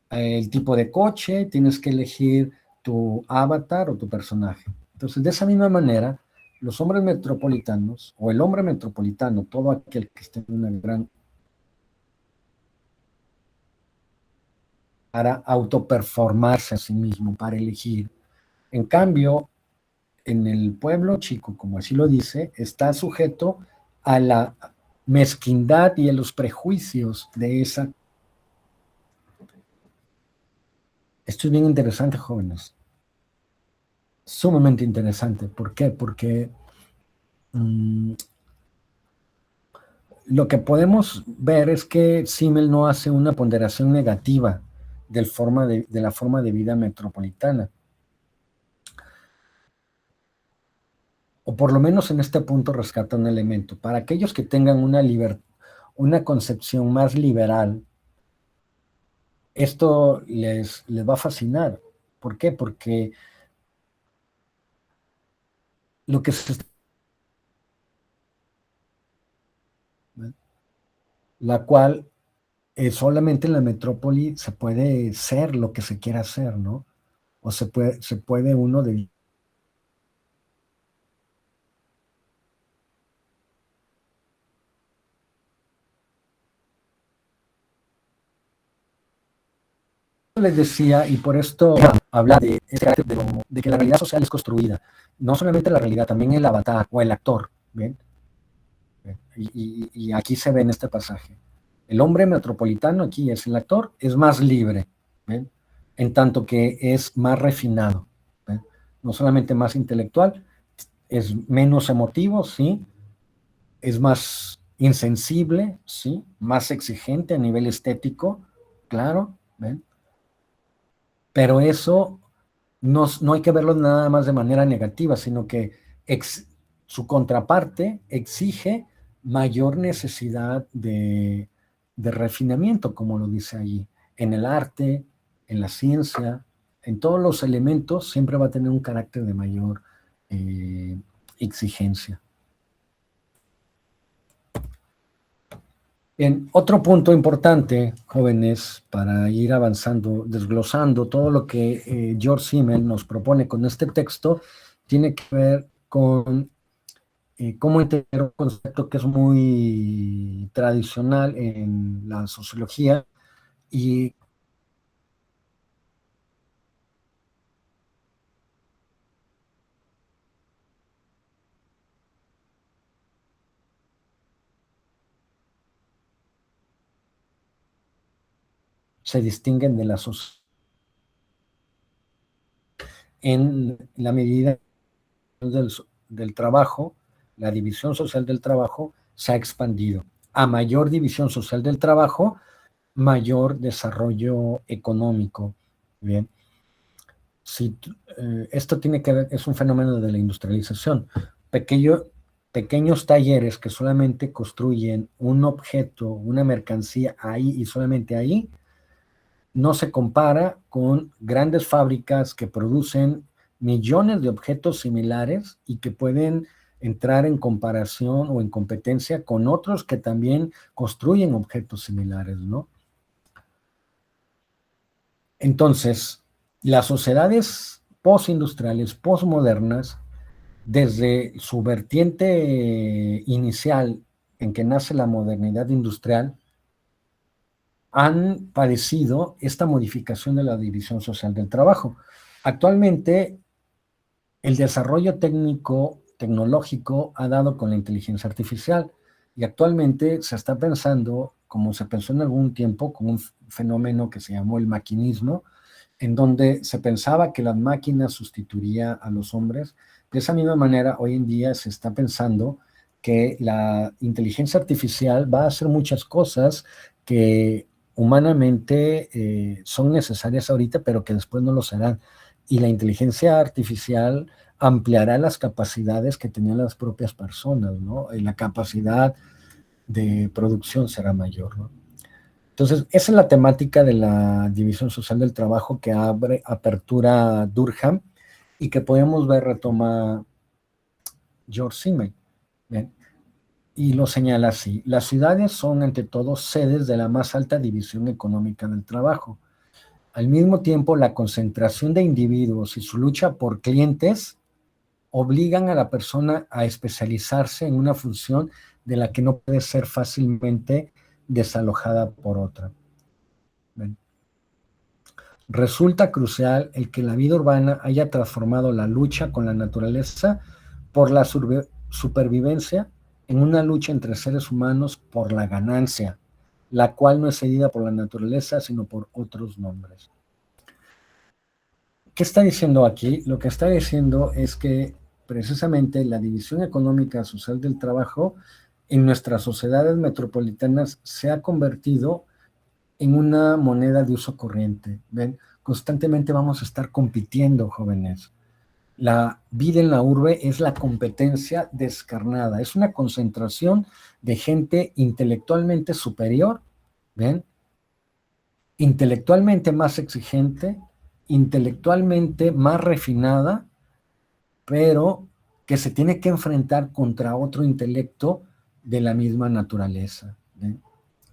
el tipo de coche, tienes que elegir tu avatar o tu personaje. Entonces, de esa misma manera, los hombres metropolitanos, o el hombre metropolitano, todo aquel que esté en una gran... para autoperformarse a sí mismo, para elegir. En cambio, en el pueblo chico, como así lo dice, está sujeto a la mezquindad y en los prejuicios de esa. Esto es bien interesante, jóvenes. Sumamente interesante. ¿Por qué? Porque lo que podemos ver es que Simmel no hace una ponderación negativa de la forma de vida metropolitana. O por lo menos en este punto rescata un elemento. Para aquellos que tengan una concepción más liberal, esto les va a fascinar. ¿Por qué? Porque lo que la cual solamente en la metrópoli se puede ser lo que se quiera hacer, ¿no? O se puede uno de les decía, y por esto habla de que la realidad social es construida. No solamente la realidad, también el avatar o el actor. ¿Bien? Y aquí se ve en este pasaje. El hombre metropolitano aquí es el actor, es más libre, ¿ven? En tanto que es más refinado. ¿Ven? No solamente más intelectual, es menos emotivo, ¿sí? Es más insensible, ¿sí? Más exigente a nivel estético, claro, ¿ven? Pero eso no hay que verlo nada más de manera negativa, sino que su contraparte exige mayor necesidad de refinamiento, como lo dice allí, en el arte, en la ciencia, en todos los elementos siempre va a tener un carácter de mayor exigencia. Bien, otro punto importante, jóvenes, para ir avanzando, desglosando todo lo que George Simmel nos propone con este texto, tiene que ver con cómo entender un concepto que es muy tradicional en la sociología y se distinguen de la sociedad en la medida del trabajo, la división social del trabajo se ha expandido. A mayor división social del trabajo, mayor desarrollo económico. Bien. Esto tiene que ver, es un fenómeno de la industrialización. Pequeños talleres que solamente construyen un objeto, una mercancía ahí y solamente ahí, no se compara con grandes fábricas que producen millones de objetos similares y que pueden entrar en comparación o en competencia con otros que también construyen objetos similares, ¿no? Entonces, las sociedades postindustriales, postmodernas, desde su vertiente inicial en que nace la modernidad industrial, han padecido esta modificación de la división social del trabajo. Actualmente, el desarrollo tecnológico ha dado con la inteligencia artificial y actualmente se está pensando, como se pensó en algún tiempo, con un fenómeno que se llamó el maquinismo, en donde se pensaba que las máquinas sustituirían a los hombres. De esa misma manera, hoy en día se está pensando que la inteligencia artificial va a hacer muchas cosas que humanamente son necesarias ahorita, pero que después no lo serán. Y la inteligencia artificial ampliará las capacidades que tenían las propias personas, ¿no? Y la capacidad de producción será mayor, ¿no? Entonces, esa es la temática de la división social del trabajo que abre apertura Durkheim y que podemos ver retoma George Simmel. ¿Bien? Y lo señala así: las ciudades son ante todo sedes de la más alta división económica del trabajo. Al mismo tiempo, la concentración de individuos y su lucha por clientes obligan a la persona a especializarse en una función de la que no puede ser fácilmente desalojada por otra. ¿Ven? Resulta crucial el que la vida urbana haya transformado la lucha con la naturaleza por la supervivencia en una lucha entre seres humanos por la ganancia, la cual no es cedida por la naturaleza, sino por otros nombres. ¿Qué está diciendo aquí? Lo que está diciendo es que precisamente la división económica social del trabajo en nuestras sociedades metropolitanas se ha convertido en una moneda de uso corriente. ¿Ven? Constantemente vamos a estar compitiendo, jóvenes. La vida en la urbe es la competencia descarnada, es una concentración de gente intelectualmente superior, ¿ven? Intelectualmente más exigente, intelectualmente más refinada, pero que se tiene que enfrentar contra otro intelecto de la misma naturaleza. ¿Ven?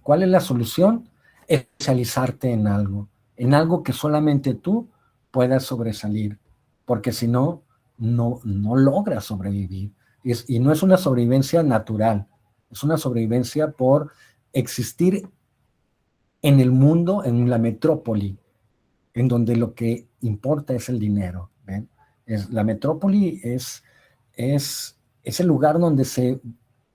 ¿Cuál es la solución? Especializarte en algo que solamente tú puedas sobresalir, porque si no, no logras sobrevivir. Y no es una sobrevivencia natural, es una sobrevivencia por existir en el mundo, en la metrópoli, en donde lo que importa es el dinero. ¿Ven? La metrópoli es el lugar donde se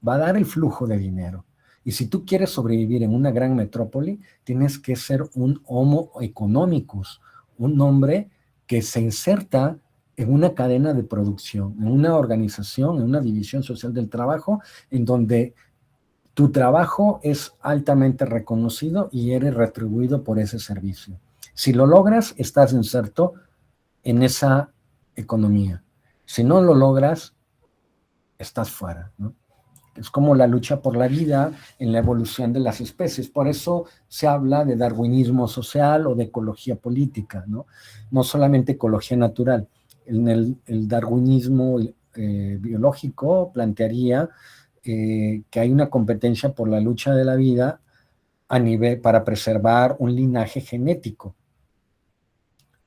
va a dar el flujo de dinero. Y si tú quieres sobrevivir en una gran metrópoli, tienes que ser un homo economicus, un hombre que se inserta en una cadena de producción, en una organización, en una división social del trabajo, en donde tu trabajo es altamente reconocido y eres retribuido por ese servicio. Si lo logras, estás inserto en esa economía. Si no lo logras, estás fuera, ¿no? Es como la lucha por la vida en la evolución de las especies. Por eso se habla de darwinismo social o de ecología política, ¿no? No solamente ecología natural. En el darwinismo biológico plantearía que hay una competencia por la lucha de la vida a nivel para preservar un linaje genético.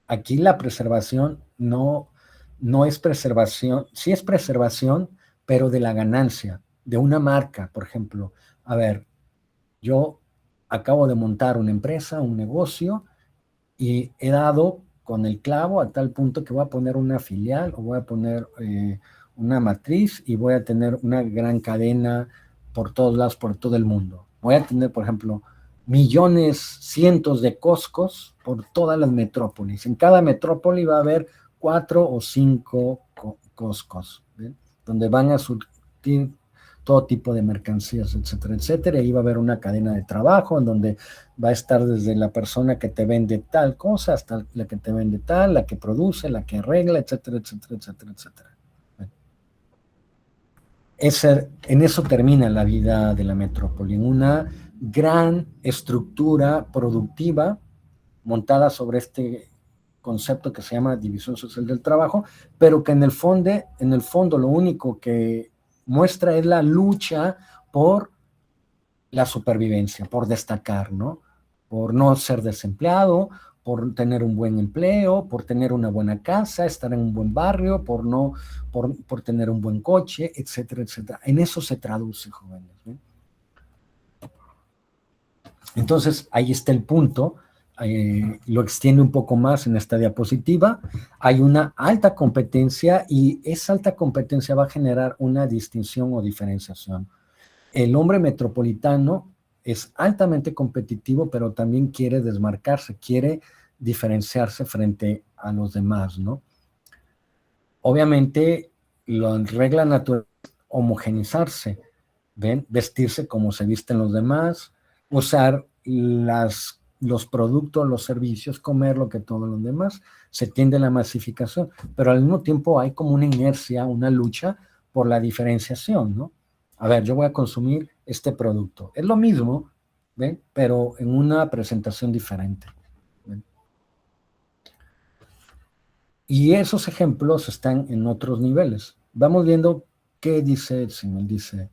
Aquí la preservación no es preservación, sí es preservación, pero de la ganancia, de una marca, por ejemplo. A ver, yo acabo de montar una empresa, un negocio, y he dado con el clavo a tal punto que voy a poner una filial o voy a poner una matriz y voy a tener una gran cadena por todos lados, por todo el mundo. Voy a tener, por ejemplo, millones, cientos de Costcos por todas las metrópolis. En cada metrópoli va a haber 4 o 5 Costcos, ¿ven? Donde van a surtir todo tipo de mercancías, etcétera, etcétera. Y ahí va a haber una cadena de trabajo en donde va a estar desde la persona que te vende tal cosa hasta la que te vende tal, la que produce, la que arregla, etcétera, etcétera, etcétera, etcétera. En eso termina la vida de la metrópoli, en una gran estructura productiva montada sobre este concepto que se llama división social del trabajo, pero que en el fondo lo único que muestra es la lucha por la supervivencia, por destacar, ¿no? Por no ser desempleado, por tener un buen empleo, por tener una buena casa, estar en un buen barrio, por tener un buen coche, etcétera, etcétera. En eso se traduce, jóvenes, ¿no? Entonces, ahí está el punto. Lo extiende un poco más en esta diapositiva. Hay una alta competencia y esa alta competencia va a generar una distinción o diferenciación. El hombre metropolitano es altamente competitivo, pero también quiere desmarcarse, quiere diferenciarse frente a los demás, ¿no? Obviamente, la regla natural es homogenizarse, ¿ven? Vestirse como se visten los demás, usar los productos, los servicios, comer lo que todos los demás, se tiende a la masificación, pero al mismo tiempo hay como una inercia, una lucha por la diferenciación, ¿no? A ver, yo voy a consumir este producto. Es lo mismo, ¿ven? Pero en una presentación diferente. ¿Ven? Y esos ejemplos están en otros niveles. Vamos viendo qué dice el señor. Dice,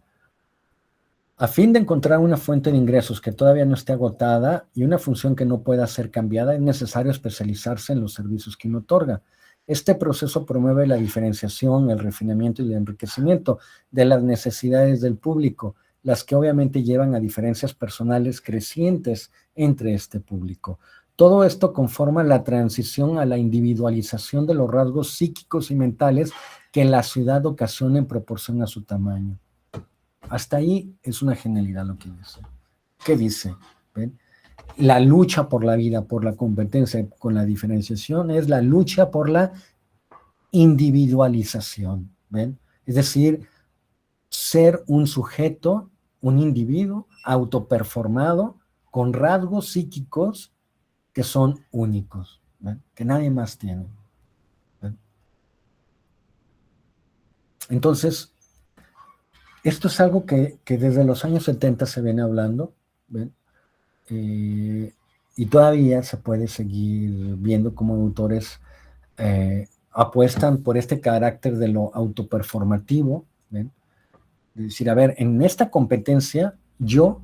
a fin de encontrar una fuente de ingresos que todavía no esté agotada y una función que no pueda ser cambiada, es necesario especializarse en los servicios que uno otorga. Este proceso promueve la diferenciación, el refinamiento y el enriquecimiento de las necesidades del público, las que obviamente llevan a diferencias personales crecientes entre este público. Todo esto conforma la transición a la individualización de los rasgos psíquicos y mentales que la ciudad ocasiona en proporción a su tamaño. Hasta ahí es una genialidad lo que dice. ¿Qué dice? ¿Ven? La lucha por la vida, por la competencia con la diferenciación, es la lucha por la individualización. ¿Ven? Es decir, ser un sujeto, un individuo autoperformado con rasgos psíquicos que son únicos, ¿ven? Que nadie más tiene. ¿Ven? Entonces, esto es algo que desde los años 70 se viene hablando, ¿ven? Y todavía se puede seguir viendo cómo autores apuestan por este carácter de lo autoperformativo, ¿ven? Es decir, a ver, en esta competencia yo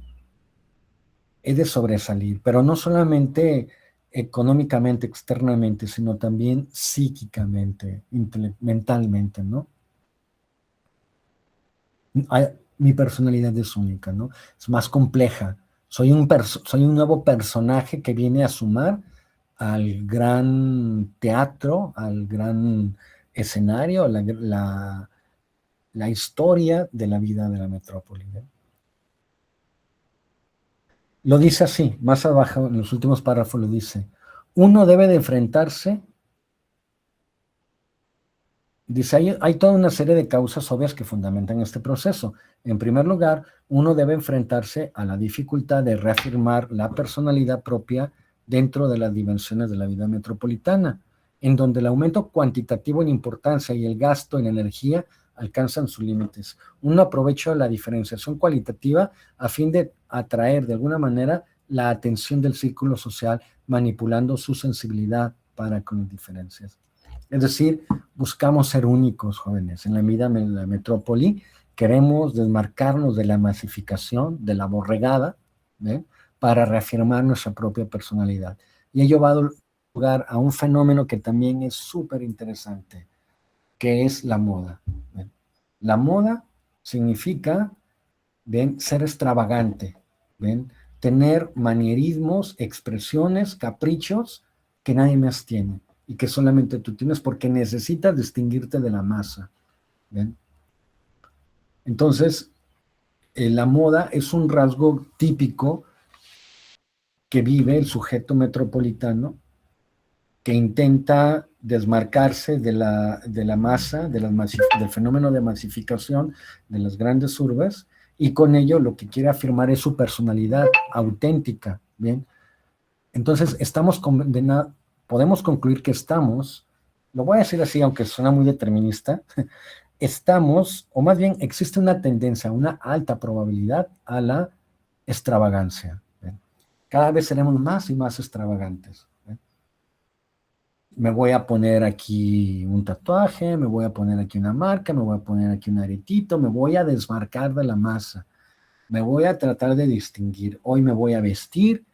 he de sobresalir, pero no solamente económicamente, externamente, sino también psíquicamente, mentalmente, ¿no? Mi personalidad es única, ¿no? Es más compleja. Soy un nuevo personaje que viene a sumar al gran teatro, al gran escenario, la historia de la vida de la metrópoli, ¿no? Lo dice así, más abajo, en los últimos párrafos lo dice. Uno debe de enfrentarse, dice, hay toda una serie de causas obvias que fundamentan este proceso. En primer lugar, uno debe enfrentarse a la dificultad de reafirmar la personalidad propia dentro de las dimensiones de la vida metropolitana, en donde el aumento cuantitativo en importancia y el gasto en energía alcanzan sus límites. Uno aprovecha la diferenciación cualitativa a fin de atraer de alguna manera la atención del círculo social, manipulando su sensibilidad para con las diferencias. Es decir, buscamos ser únicos, jóvenes. En la vida de la metrópoli queremos desmarcarnos de la masificación, de la borregada, ¿ven? Para reafirmar nuestra propia personalidad. Y ello va a dar lugar a un fenómeno que también es súper interesante, que es la moda. ¿Ven? La moda significa, ¿ven?, ser extravagante, ¿ven?, tener manierismos, expresiones, caprichos que nadie más tiene y que solamente tú tienes porque necesitas distinguirte de la masa. ¿Ven? Entonces, la moda es un rasgo típico que vive el sujeto metropolitano que intenta desmarcarse de la masa, del fenómeno de masificación de las grandes urbes, y con ello lo que quiere afirmar es su personalidad auténtica. ¿Bien? Entonces, podemos concluir que estamos, lo voy a decir así, aunque suena muy determinista, estamos, o más bien existe una tendencia, una alta probabilidad a la extravagancia. ¿Ven? Cada vez seremos más y más extravagantes. ¿Ven? Me voy a poner aquí un tatuaje, me voy a poner aquí una marca, me voy a poner aquí un aretito, me voy a desmarcar de la masa, me voy a tratar de distinguir. Hoy me voy a vestir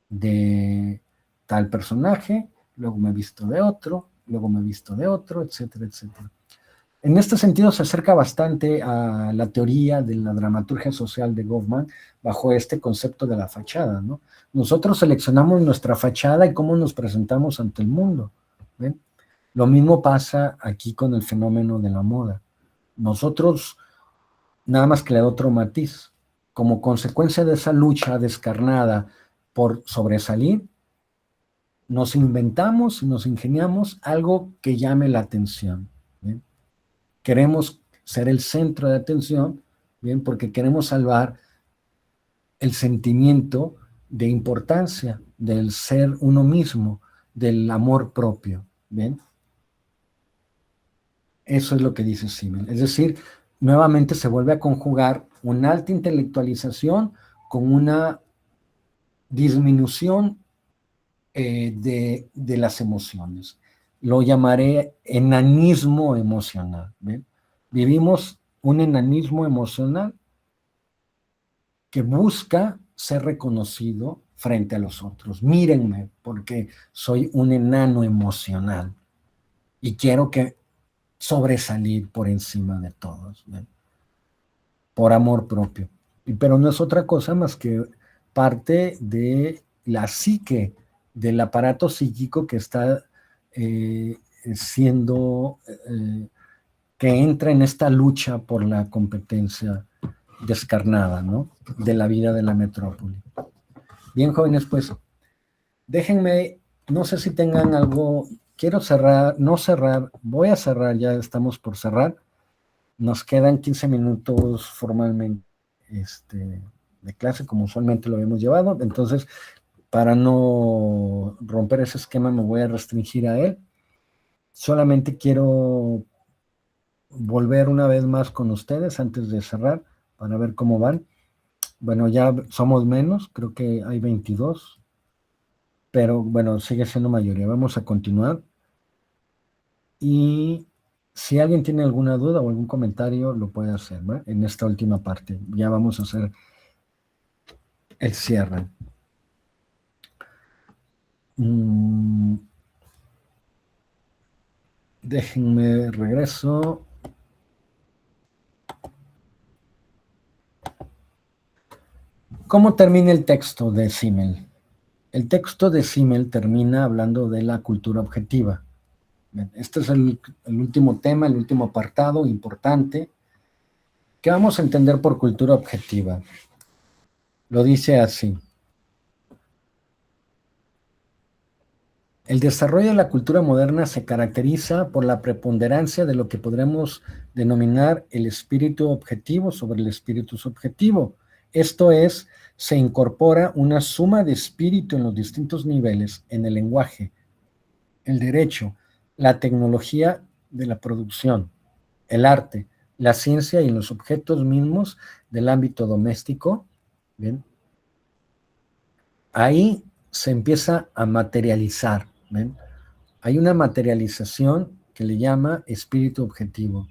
de tal personaje, luego me visto de otro, luego me visto de otro, etcétera, etcétera. En este sentido se acerca bastante a la teoría de la dramaturgia social de Goffman bajo este concepto de la fachada, ¿no? Nosotros seleccionamos nuestra fachada y cómo nos presentamos ante el mundo, ¿ven? Lo mismo pasa aquí con el fenómeno de la moda. Nosotros, nada más que le da otro matiz, como consecuencia de esa lucha descarnada por sobresalir, nos inventamos, nos ingeniamos algo que llame la atención. ¿Bien? Queremos ser el centro de atención, ¿bien?, porque queremos salvar el sentimiento de importancia, del ser uno mismo, del amor propio. ¿Bien? Eso es lo que dice Simmel. Es decir, nuevamente se vuelve a conjugar una alta intelectualización con una disminución de las emociones. Lo llamaré enanismo emocional. ¿Ven? Vivimos un enanismo emocional que busca ser reconocido frente a los otros. Mírenme, porque soy un enano emocional y quiero sobresalir por encima de todos, ¿ven? Por amor propio. Pero no es otra cosa más que parte de la psique, del aparato psíquico que está siendo que entra en esta lucha por la competencia descarnada, ¿no? De la vida de la metrópoli. Bien, jóvenes, pues déjenme, no sé si tengan algo, quiero cerrar, no cerrar, voy a cerrar, ya estamos por cerrar. Nos quedan 15 minutos formalmente de clase, como usualmente lo hemos llevado. Entonces, para no romper ese esquema, me voy a restringir a él. Solamente quiero volver una vez más con ustedes antes de cerrar, para ver cómo van. Bueno, ya somos menos, creo que hay 22, pero bueno, sigue siendo mayoría. Vamos a continuar. Y si alguien tiene alguna duda o algún comentario, lo puede hacer, ¿verdad? En esta última parte. Ya vamos a hacer el cierre. Déjenme regreso. ¿Cómo termina el texto de Simmel? El texto de Simmel termina hablando de la cultura objetiva. Este es el último tema, el último apartado importante. ¿Qué vamos a entender por cultura objetiva? Lo dice así. El desarrollo de la cultura moderna se caracteriza por la preponderancia de lo que podremos denominar el espíritu objetivo sobre el espíritu subjetivo. Esto es, se incorpora una suma de espíritu en los distintos niveles, en el lenguaje, el derecho, la tecnología de la producción, el arte, la ciencia y los objetos mismos del ámbito doméstico. Bien. Ahí se empieza a materializar. ¿Ven? Hay una materialización que le llama espíritu objetivo.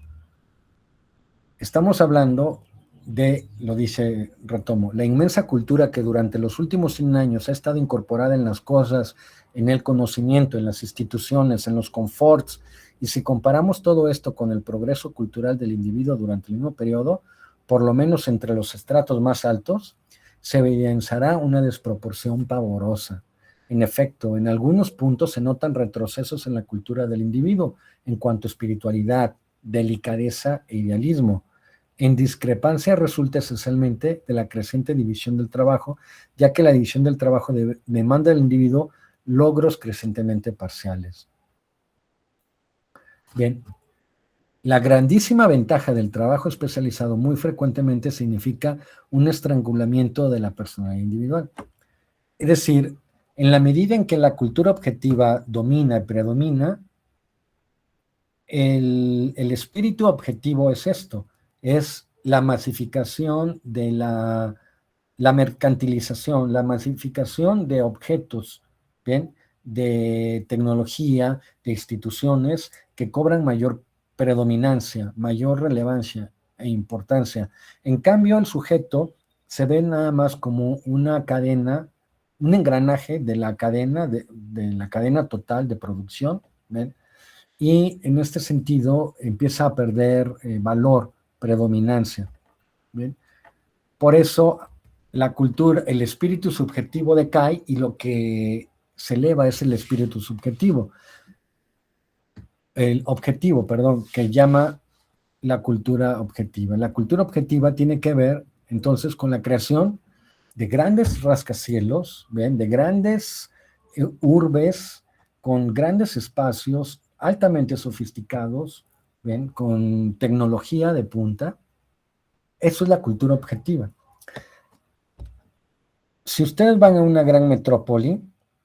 Estamos hablando de, lo dice, retomo, la inmensa cultura que durante los últimos 100 años ha estado incorporada en las cosas, en el conocimiento, en las instituciones, en los conforts, y si comparamos todo esto con el progreso cultural del individuo durante el mismo periodo, por lo menos entre los estratos más altos, se evidenciará una desproporción pavorosa. En efecto, en algunos puntos se notan retrocesos en la cultura del individuo en cuanto a espiritualidad, delicadeza e idealismo. En discrepancia resulta esencialmente de la creciente división del trabajo, ya que la división del trabajo demanda del individuo logros crecientemente parciales. Bien, la grandísima ventaja del trabajo especializado muy frecuentemente significa un estrangulamiento de la personalidad individual. Es decir, en la medida en que la cultura objetiva domina y predomina, el espíritu objetivo es esto, es la masificación de la mercantilización, la masificación de objetos, ¿bien? De tecnología, de instituciones que cobran mayor predominancia, mayor relevancia e importancia. En cambio, el sujeto se ve nada más como una cadena, un engranaje de la cadena, de la cadena total de producción, ¿ven? Y en este sentido empieza a perder valor, predominancia, ¿ven? Por eso la cultura, el espíritu subjetivo decae y lo que se eleva es el espíritu subjetivo. El objetivo, perdón, que llama la cultura objetiva. La cultura objetiva tiene que ver entonces con la creación de grandes rascacielos, ¿ven? De grandes urbes, con grandes espacios altamente sofisticados, ¿ven? Con tecnología de punta. Eso es la cultura objetiva. Si ustedes van a una gran metrópoli,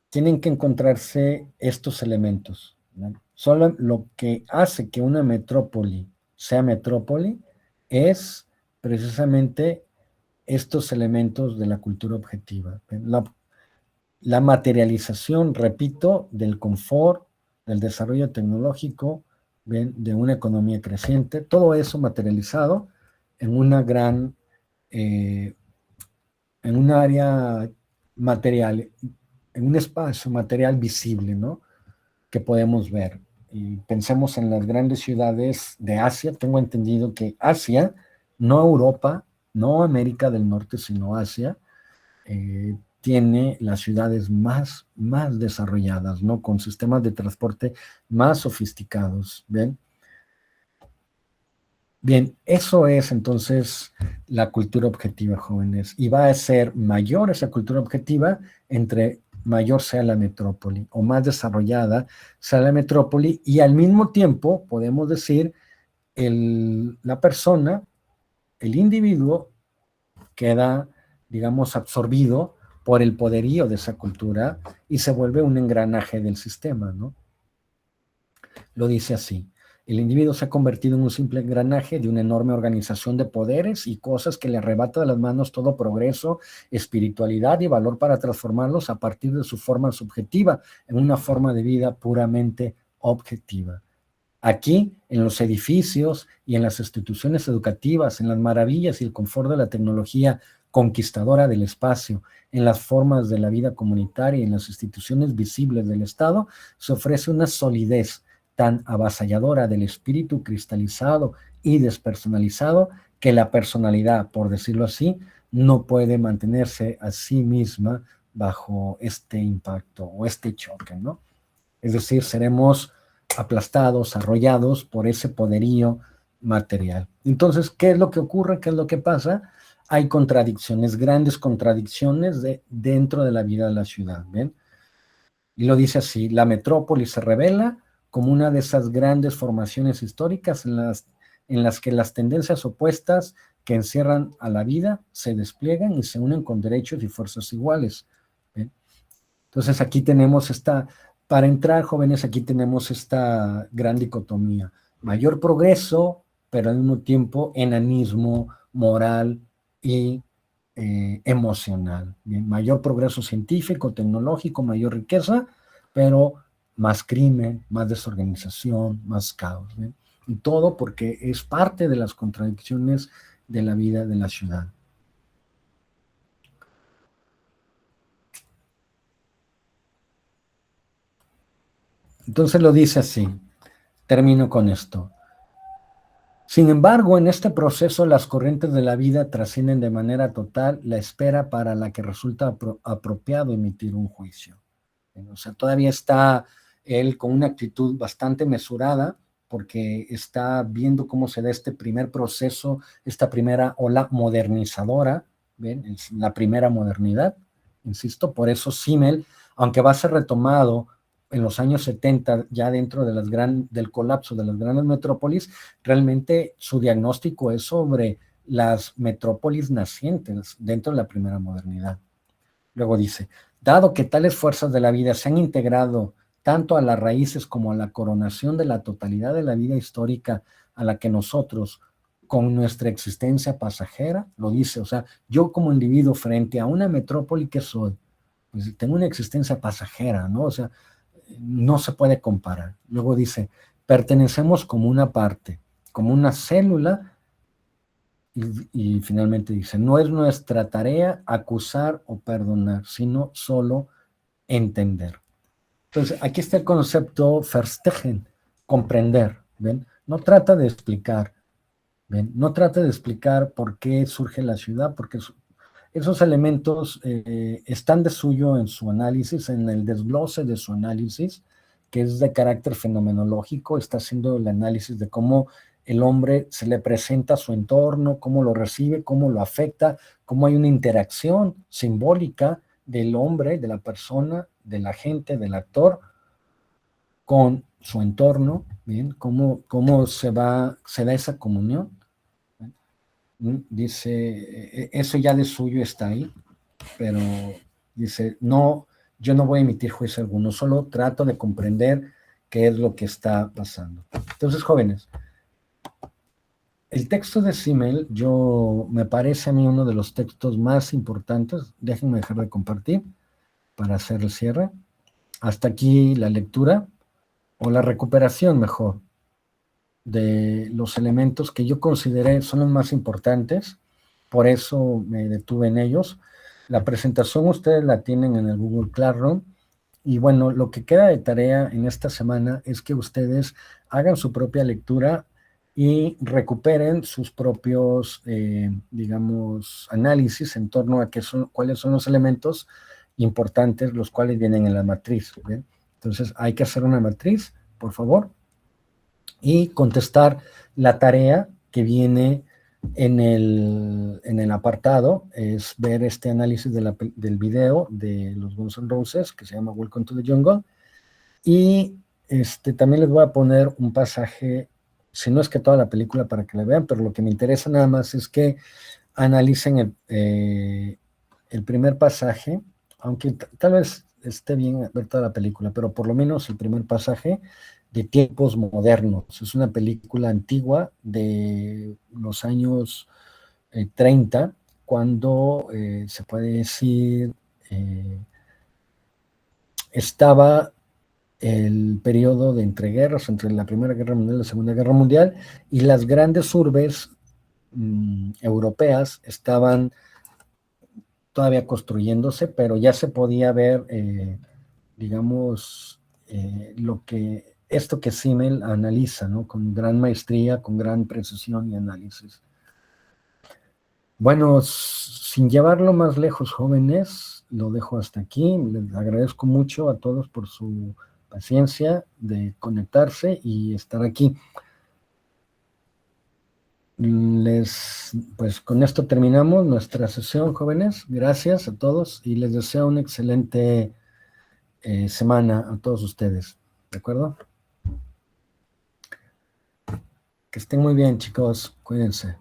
tienen que encontrarse estos elementos, ¿no? Solo lo que hace que una metrópoli sea metrópoli es precisamente estos elementos de la cultura objetiva. La materialización, repito, del confort, del desarrollo tecnológico, ¿ven? De una economía creciente, todo eso materializado en una gran, en un área material, en un espacio material visible, ¿no? Que podemos ver. Y pensemos en las grandes ciudades de Asia. Tengo entendido que Asia, no Europa, no América del Norte, sino Asia, tiene las ciudades más desarrolladas, ¿no? Con sistemas de transporte más sofisticados, ¿ven? Bien, eso es entonces la cultura objetiva, jóvenes, y va a ser mayor esa cultura objetiva entre mayor sea la metrópoli o más desarrollada sea la metrópoli, y al mismo tiempo podemos decir la persona, el individuo, queda, digamos, absorbido por el poderío de esa cultura y se vuelve un engranaje del sistema, ¿no? Lo dice así: el individuo se ha convertido en un simple engranaje de una enorme organización de poderes y cosas que le arrebata de las manos todo progreso, espiritualidad y valor para transformarlos a partir de su forma subjetiva en una forma de vida puramente objetiva. Aquí, en los edificios y en las instituciones educativas, en las maravillas y el confort de la tecnología conquistadora del espacio, en las formas de la vida comunitaria y en las instituciones visibles del Estado, se ofrece una solidez tan avasalladora del espíritu cristalizado y despersonalizado que la personalidad, por decirlo así, no puede mantenerse a sí misma bajo este impacto o este choque, ¿no? Es decir, seremos aplastados, arrollados por ese poderío material. Entonces, ¿qué es lo que ocurre? ¿Qué es lo que pasa? Hay contradicciones, grandes contradicciones dentro de la vida de la ciudad, ¿ven? Y lo dice así: la metrópoli se revela como una de esas grandes formaciones históricas en las que las tendencias opuestas que encierran a la vida se despliegan y se unen con derechos y fuerzas iguales, ¿ven? Entonces aquí tenemos para entrar, jóvenes, aquí tenemos esta gran dicotomía: mayor progreso, pero al mismo tiempo enanismo moral y emocional. Bien, mayor progreso científico, tecnológico, mayor riqueza, pero más crimen, más desorganización, más caos. ¿Bien? Y todo porque es parte de las contradicciones de la vida de la ciudad. Entonces lo dice así, termino con esto. Sin embargo, en este proceso las corrientes de la vida trascienden de manera total la espera para la que resulta apropiado emitir un juicio. O sea, todavía está él con una actitud bastante mesurada porque está viendo cómo se da este primer proceso, esta primera ola modernizadora, ¿ven? Es la primera modernidad, insisto, por eso Simmel, aunque va a ser retomado en los años 70, ya dentro de del colapso de las grandes metrópolis, realmente su diagnóstico es sobre las metrópolis nacientes dentro de la primera modernidad. Luego dice: dado que tales fuerzas de la vida se han integrado tanto a las raíces como a la coronación de la totalidad de la vida histórica a la que nosotros, con nuestra existencia pasajera, lo dice, o sea, yo como individuo frente a una metrópoli que soy, pues tengo una existencia pasajera, ¿no? O sea, no se puede comparar. Luego dice: pertenecemos como una parte, como una célula, y finalmente dice: no es nuestra tarea acusar o perdonar, sino solo entender. Entonces, aquí está el concepto verstehen, comprender, ¿ven? No trata de explicar, ¿ven? No trata de explicar por qué surge la ciudad, porque esos elementos están de suyo en su análisis, en el desglose de su análisis, que es de carácter fenomenológico. Está haciendo el análisis de cómo el hombre se le presenta a su entorno, cómo lo recibe, cómo lo afecta, cómo hay una interacción simbólica del hombre, de la persona, de la gente, del actor, con su entorno, ¿bien? Cómo se da esa comunión. Dice, eso ya de suyo está ahí, pero dice, no, yo no voy a emitir juicio alguno, solo trato de comprender qué es lo que está pasando. Entonces, jóvenes, el texto de Simmel, me parece a mí uno de los textos más importantes. Déjenme dejar de compartir para hacer el cierre. Hasta aquí la lectura, o la recuperación mejor, de los elementos que yo consideré son los más importantes, por eso me detuve en ellos. La presentación ustedes la tienen en el Google Classroom, y bueno, lo que queda de tarea en esta semana es que ustedes hagan su propia lectura y recuperen sus propios, digamos, análisis en torno a cuáles son los elementos importantes, los cuales vienen en la matriz, ¿bien? Entonces hay que hacer una matriz, por favor, y contestar la tarea que viene en el apartado, es ver este análisis del video de los Guns N' Roses, que se llama Welcome to the Jungle, y también les voy a poner un pasaje, si no es que toda la película para que la vean, pero lo que me interesa nada más es que analicen el primer pasaje, aunque tal vez esté bien ver toda la película, pero por lo menos el primer pasaje de tiempos modernos. Es una película antigua de los años 30, cuando se puede decir estaba el periodo de entreguerras, entre la Primera Guerra Mundial y la Segunda Guerra Mundial, y las grandes urbes europeas estaban todavía construyéndose, pero ya se podía ver, digamos, esto que Simmel analiza, ¿no? Con gran maestría, con gran precisión y análisis. Bueno, sin llevarlo más lejos, jóvenes, lo dejo hasta aquí. Les agradezco mucho a todos por su paciencia de conectarse y estar aquí. Pues con esto terminamos nuestra sesión, jóvenes. Gracias a todos y les deseo una excelente semana a todos ustedes. ¿De acuerdo? Que estén muy bien, chicos. Cuídense.